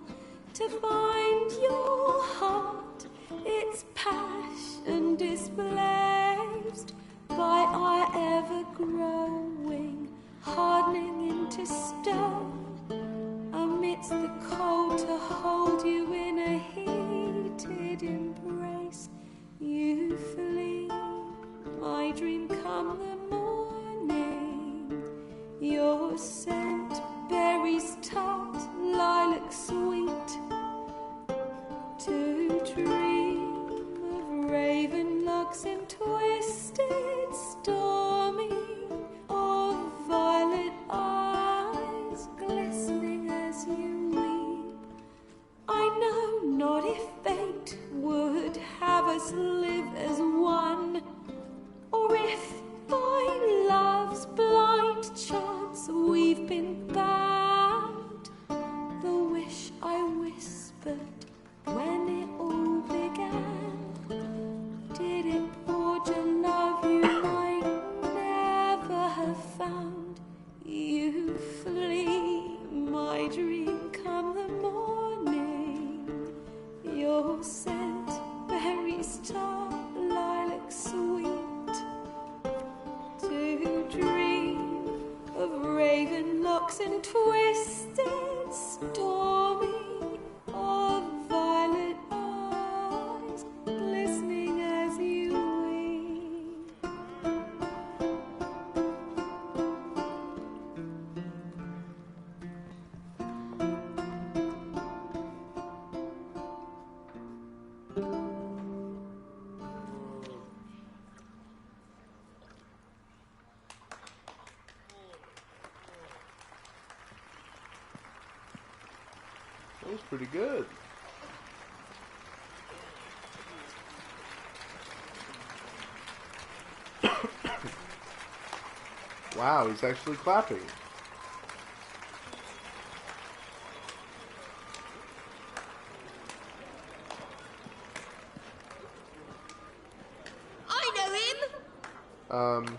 to find your heart, its passion displaced by our ever-growing, hardening into stone. Amidst the cold to hold you in a heated embrace. You flee, my dream come the morning. Your scent, berries tart, lilac sweet. To dream of raven locks and twisted, stormy, of violet eyes glistening as you weep. I know not if fate would have us live as one, or if by love's blind chance we've been bound. The wish I whispered when it all began, did it forge a love you might never have found? You flee, my dream come the morning. Your scent, berries tart, lilac sweet. To dream of raven locks and twisted, stormy, of violet eyes glistening as you weep. That was pretty good. Wow, he's actually clapping. I know him!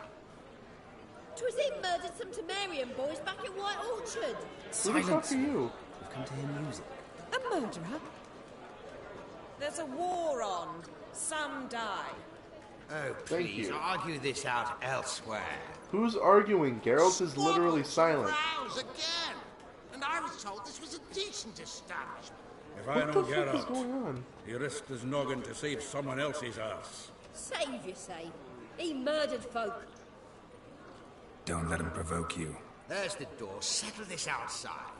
'Twas him murdered some Temerian boys back at White Orchard. Who the fuck are you? We've come to hear music. A murderer? There's a war on. Some die. Oh, Thank please, you. argue this out elsewhere. Who's arguing? Geralt is literally silent. Rows again! And I was told this was a decent establishment. If I What know the fuck is Geralt, going on? he risked his noggin to save someone else's ass. Save, you say? He murdered folk. Don't let him provoke you. There's the door. Settle this outside.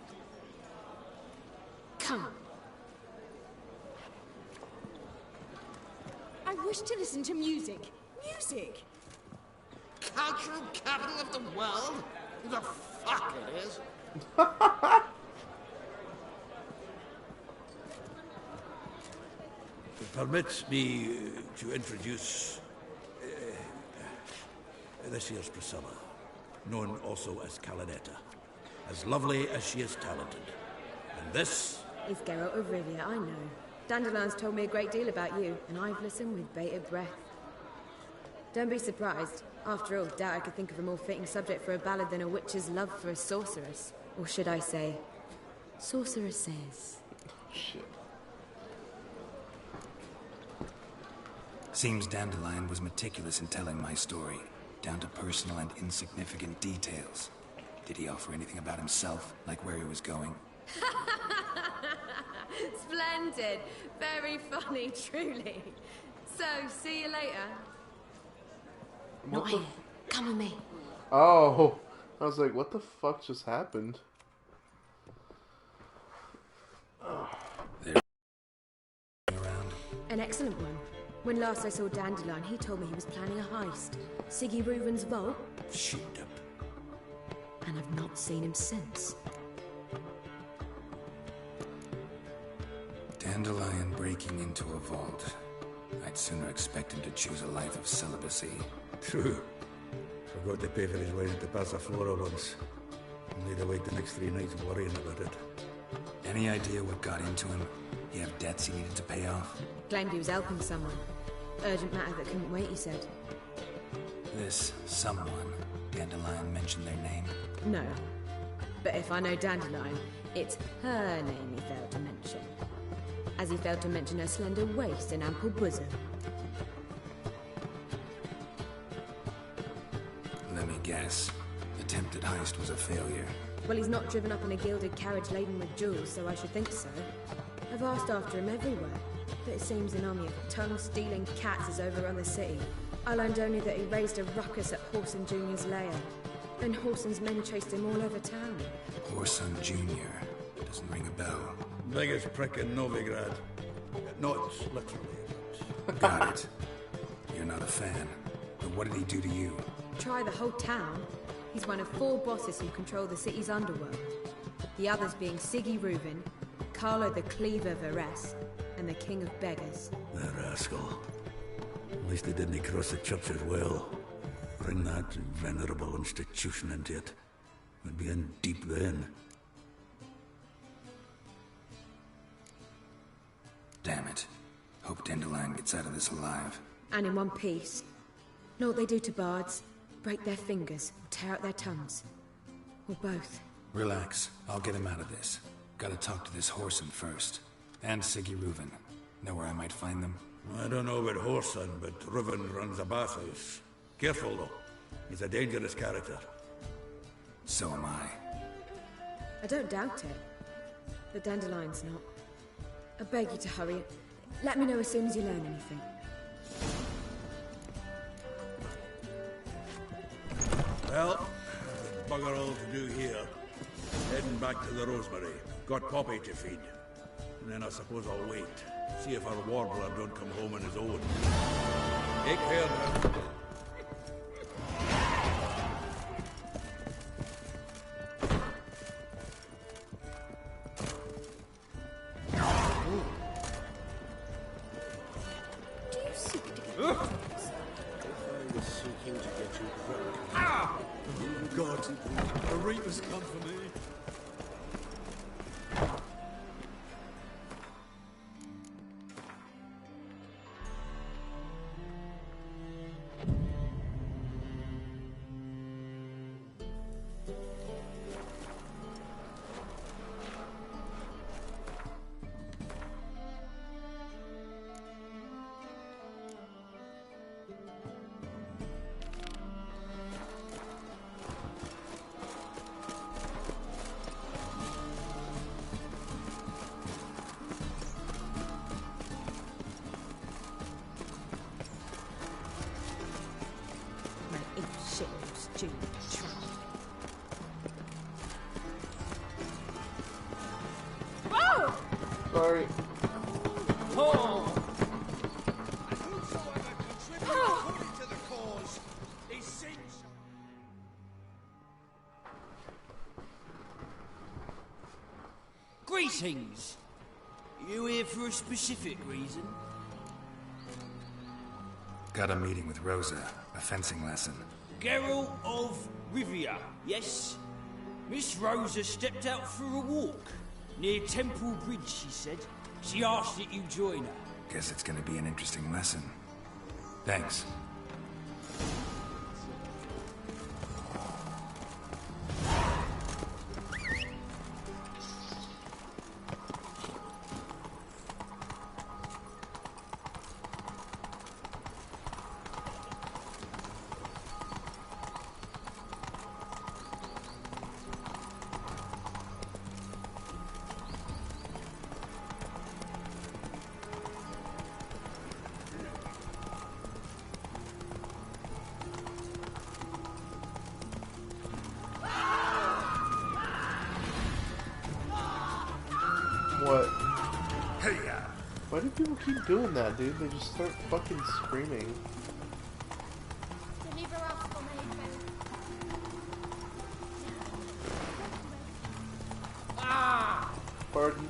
Come. I wish to listen to music. Music! Cultural capital of the world? Who the fuck it is? Permit me to introduce this here's Priscilla, known also as Calinetta. As lovely as she is talented. And this... It's Geralt of Rivia, I know. Dandelion's told me a great deal about you, and I've listened with bated breath. Don't be surprised. After all, doubt I could think of a more fitting subject for a ballad than a witch's love for a sorceress. Or should I say, sorceresses. Shit. Seems Dandelion was meticulous in telling my story, down to personal and insignificant details. Did he offer anything about himself, like where he was going? Splendid. Very funny, truly. So, see you later. What the... Come with me. Oh, I was like, what the fuck just happened? An excellent one. When last I saw Dandelion, he told me he was planning a heist. Siggy Reuven's vault. Shit up. And I've not seen him since. Dandelion breaking into a vault. I'd sooner expect him to choose a life of celibacy. True. Forgot to pay for his wedding to Passaflora once. Only to wait the next 3 nights worrying about it. Any idea what got into him? He have debts he needed to pay off? Claimed he was helping someone. Urgent matter that couldn't wait, he said. This someone, Dandelion mentioned their name? No. But if I know Dandelion, it's her name he failed to mention. As he failed to mention her slender waist and ample bosom. Let me guess. Attempted heist was a failure. Well, he's not driven up in a gilded carriage laden with jewels, so I should think so. I've asked after him everywhere, but it seems an army of tongue-stealing cats has overrun the city. I learned only that he raised a ruckus at Horson Jr.'s lair, and Horson's men chased him all over town. Horson Jr. Doesn't ring a bell. Biggest prick in Novigrad. Not literally. Got it. You're not a fan. But what did he do to you? Try the whole town. He's one of 4 bosses who control the city's underworld. The others being Siggy Reuven, Carlo the Cleaver Varese, and the King of Beggars. The rascal. At least they didn't cross the church as well. Bring that venerable institution into it. We'd be in deep then. Damn it. Hope Dandelion gets out of this alive. And in one piece. Know what they do to bards? Break their fingers, or tear out their tongues. Or both. Relax. I'll get him out of this. Gotta talk to this Horson first. And Siggy Reuven. Know where I might find them? I don't know about Horson, but Reuven runs a bathhouse. Careful, though. He's a dangerous character. So am I. I don't doubt it. But Dandelion's not. I beg you to hurry. Let me know as soon as you learn anything. Well, bugger all to do here. Heading back to the Rosemary. Got Poppy to feed. And then I suppose I'll wait. See if our warbler don't come home on his own. Take care now. Do you seek to get I was seeking to get you drunk. Ah! God, the Reapers come for me. Sorry. Oh! Greetings. You here for a specific reason? Got a meeting with Rosa. A fencing lesson. Geralt of Rivia, yes? Miss Rosa stepped out for a walk. Near Temple Bridge, she said. She asked that you join her. Guess it's gonna be an interesting lesson. Thanks. people keep doing that, dude? They just start fucking screaming. Pardon?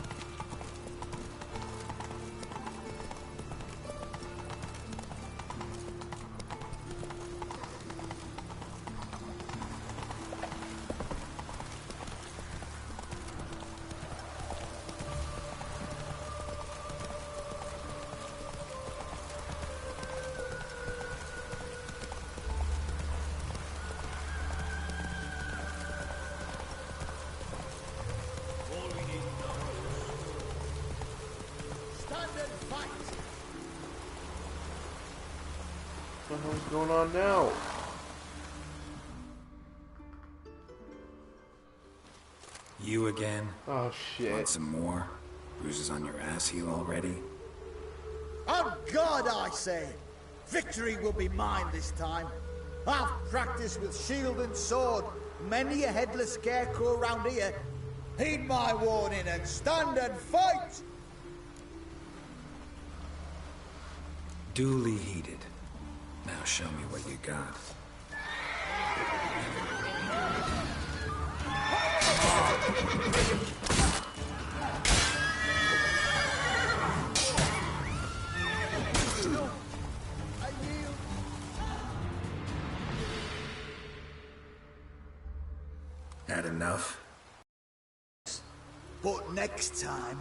What the hell's going on now? You again? Oh shit. Want some more? Bruises on your ass heel already? On God, I say! Victory will be mine this time. I've practiced with shield and sword. Many a headless scarecrow round here. Heed my warning and stand and fight! Duly heeded. Now show me what you got. Had enough? But next time...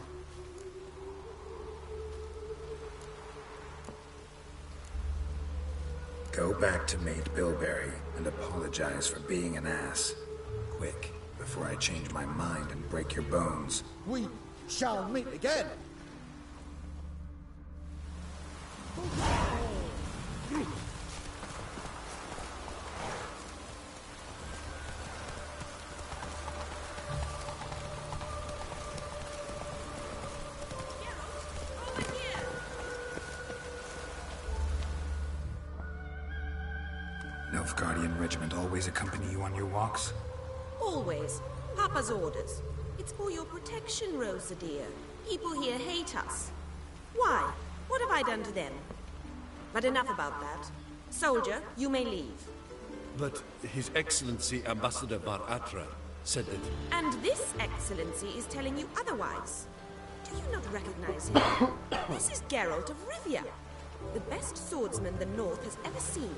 Go back to Mate Bilberry and apologize for being an ass. Quick, before I change my mind and break your bones. We shall meet again. Nilfgaardian regiment always accompany you on your walks? Always. Papa's orders. It's for your protection, Rosa dear. People here hate us. Why? What have I done to them? But enough about that. Soldier, you may leave. But His Excellency Ambassador Bar Atra said that... And this excellency is telling you otherwise. Do you not recognize him? This is Geralt of Rivia, the best swordsman the North has ever seen.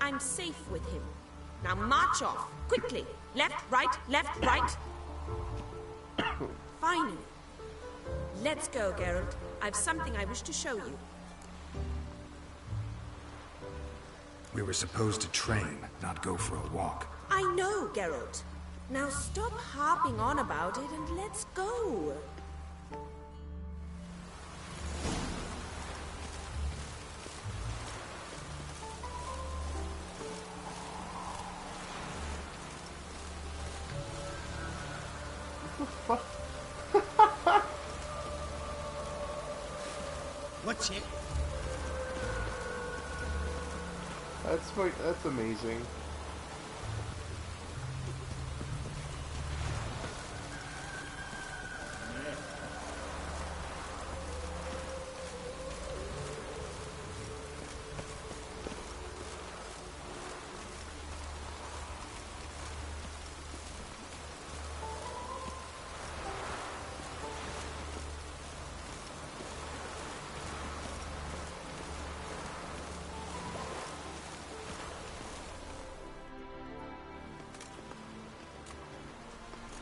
I'm safe with him. Now march off, quickly. Left, right, Finally. Let's go, Geralt. I've something I wish to show you. We were supposed to train, not go for a walk. I know, Geralt. Now stop harping on about it and let's go. What's it? That's amazing.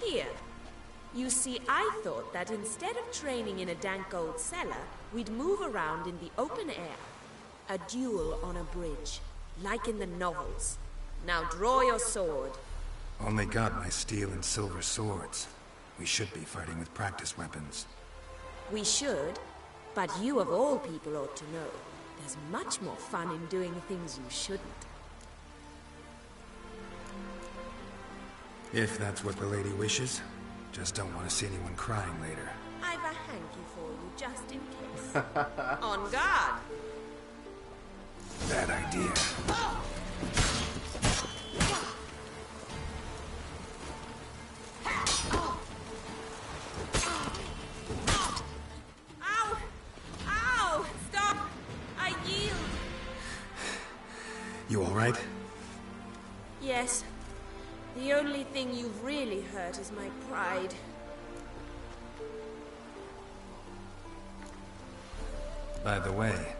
Here. You see, I thought that instead of training in a dank old cellar, we'd move around in the open air. A duel on a bridge, like in the novels. Now draw your sword. Only got my steel and silver swords. We should be fighting with practice weapons. We should, but you of all people ought to know. There's much more fun in doing things you shouldn't. If that's what the lady wishes. Just don't want to see anyone crying later. I've a hanky for you, just in case. On guard! Bad idea. Ow! Ow! You alright? Yes. The only thing you've really hurt is my pride. By the way,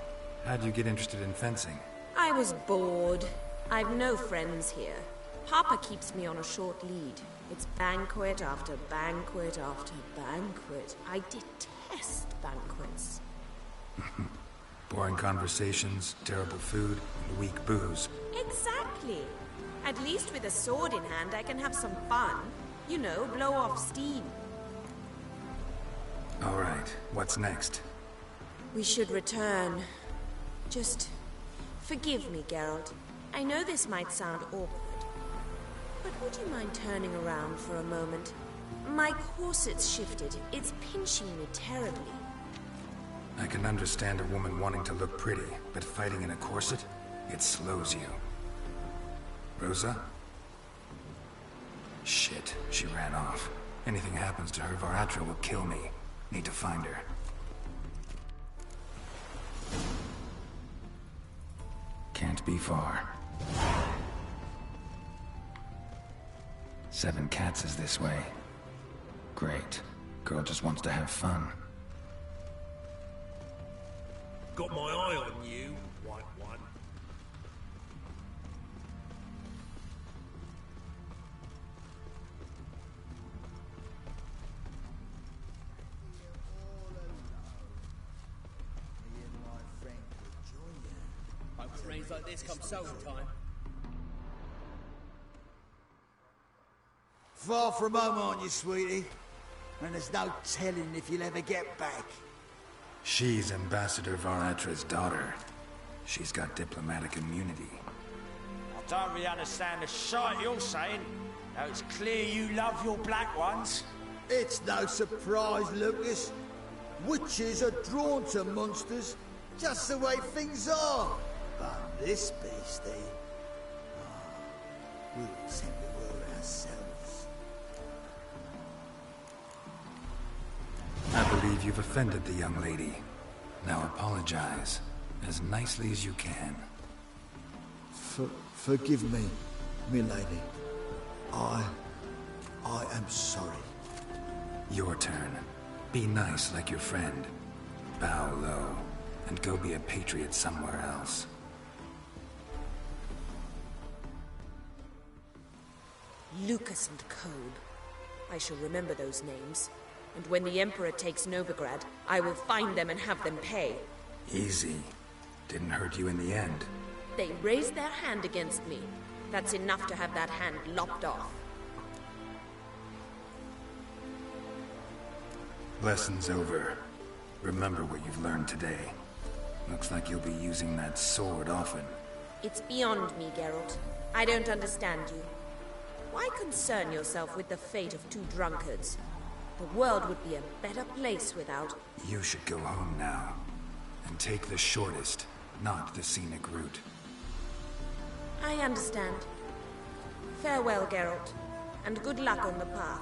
how'd you get interested in fencing? I was bored. I've no friends here. Papa keeps me on a short lead. It's banquet after banquet after banquet. I detest banquets. Boring conversations, terrible food, and weak booze. Exactly. At least with a sword in hand, I can have some fun. You know, blow off steam. Alright, what's next? We should return. Just forgive me, Geralt. I know this might sound awkward, but would you mind turning around for a moment? My corset's shifted. It's pinching me terribly. I can understand a woman wanting to look pretty, but fighting in a corset, it slows you. Rosa? Shit, she ran off. Anything happens to her, Varatra will kill me. Need to find her. Can't be far. 7 Cats is this way. Great. Girl just wants to have fun. Got my eye on you, white one. Hope rains like this come sowing time. Far from home, aren't you, sweetie? And there's no telling if you'll ever get back. She's Ambassador Varatra's daughter. She's got diplomatic immunity. I don't really understand the shite you're saying. Now it's clear you love your black ones. It's no surprise, Lucas. Witches are drawn to monsters, just the way things are. But this beastie... we'll tend to her ourselves. I believe you've offended the young lady. Now apologize, as nicely as you can. Forgive me, milady. I am sorry. Your turn. Be nice like your friend. Bow low, and go be a patriot somewhere else. Lucas and Kobe. I shall remember those names. And when the Emperor takes Novigrad, I will find them and have them pay. Easy. Didn't hurt you in the end. They raised their hand against me. That's enough to have that hand lopped off. Lesson's over. Remember what you've learned today. Looks like you'll be using that sword often. It's beyond me, Geralt. I don't understand you. Why concern yourself with the fate of 2 drunkards? The world would be a better place without... You should go home now. And take the shortest, not the scenic route. I understand. Farewell, Geralt. And good luck on the path.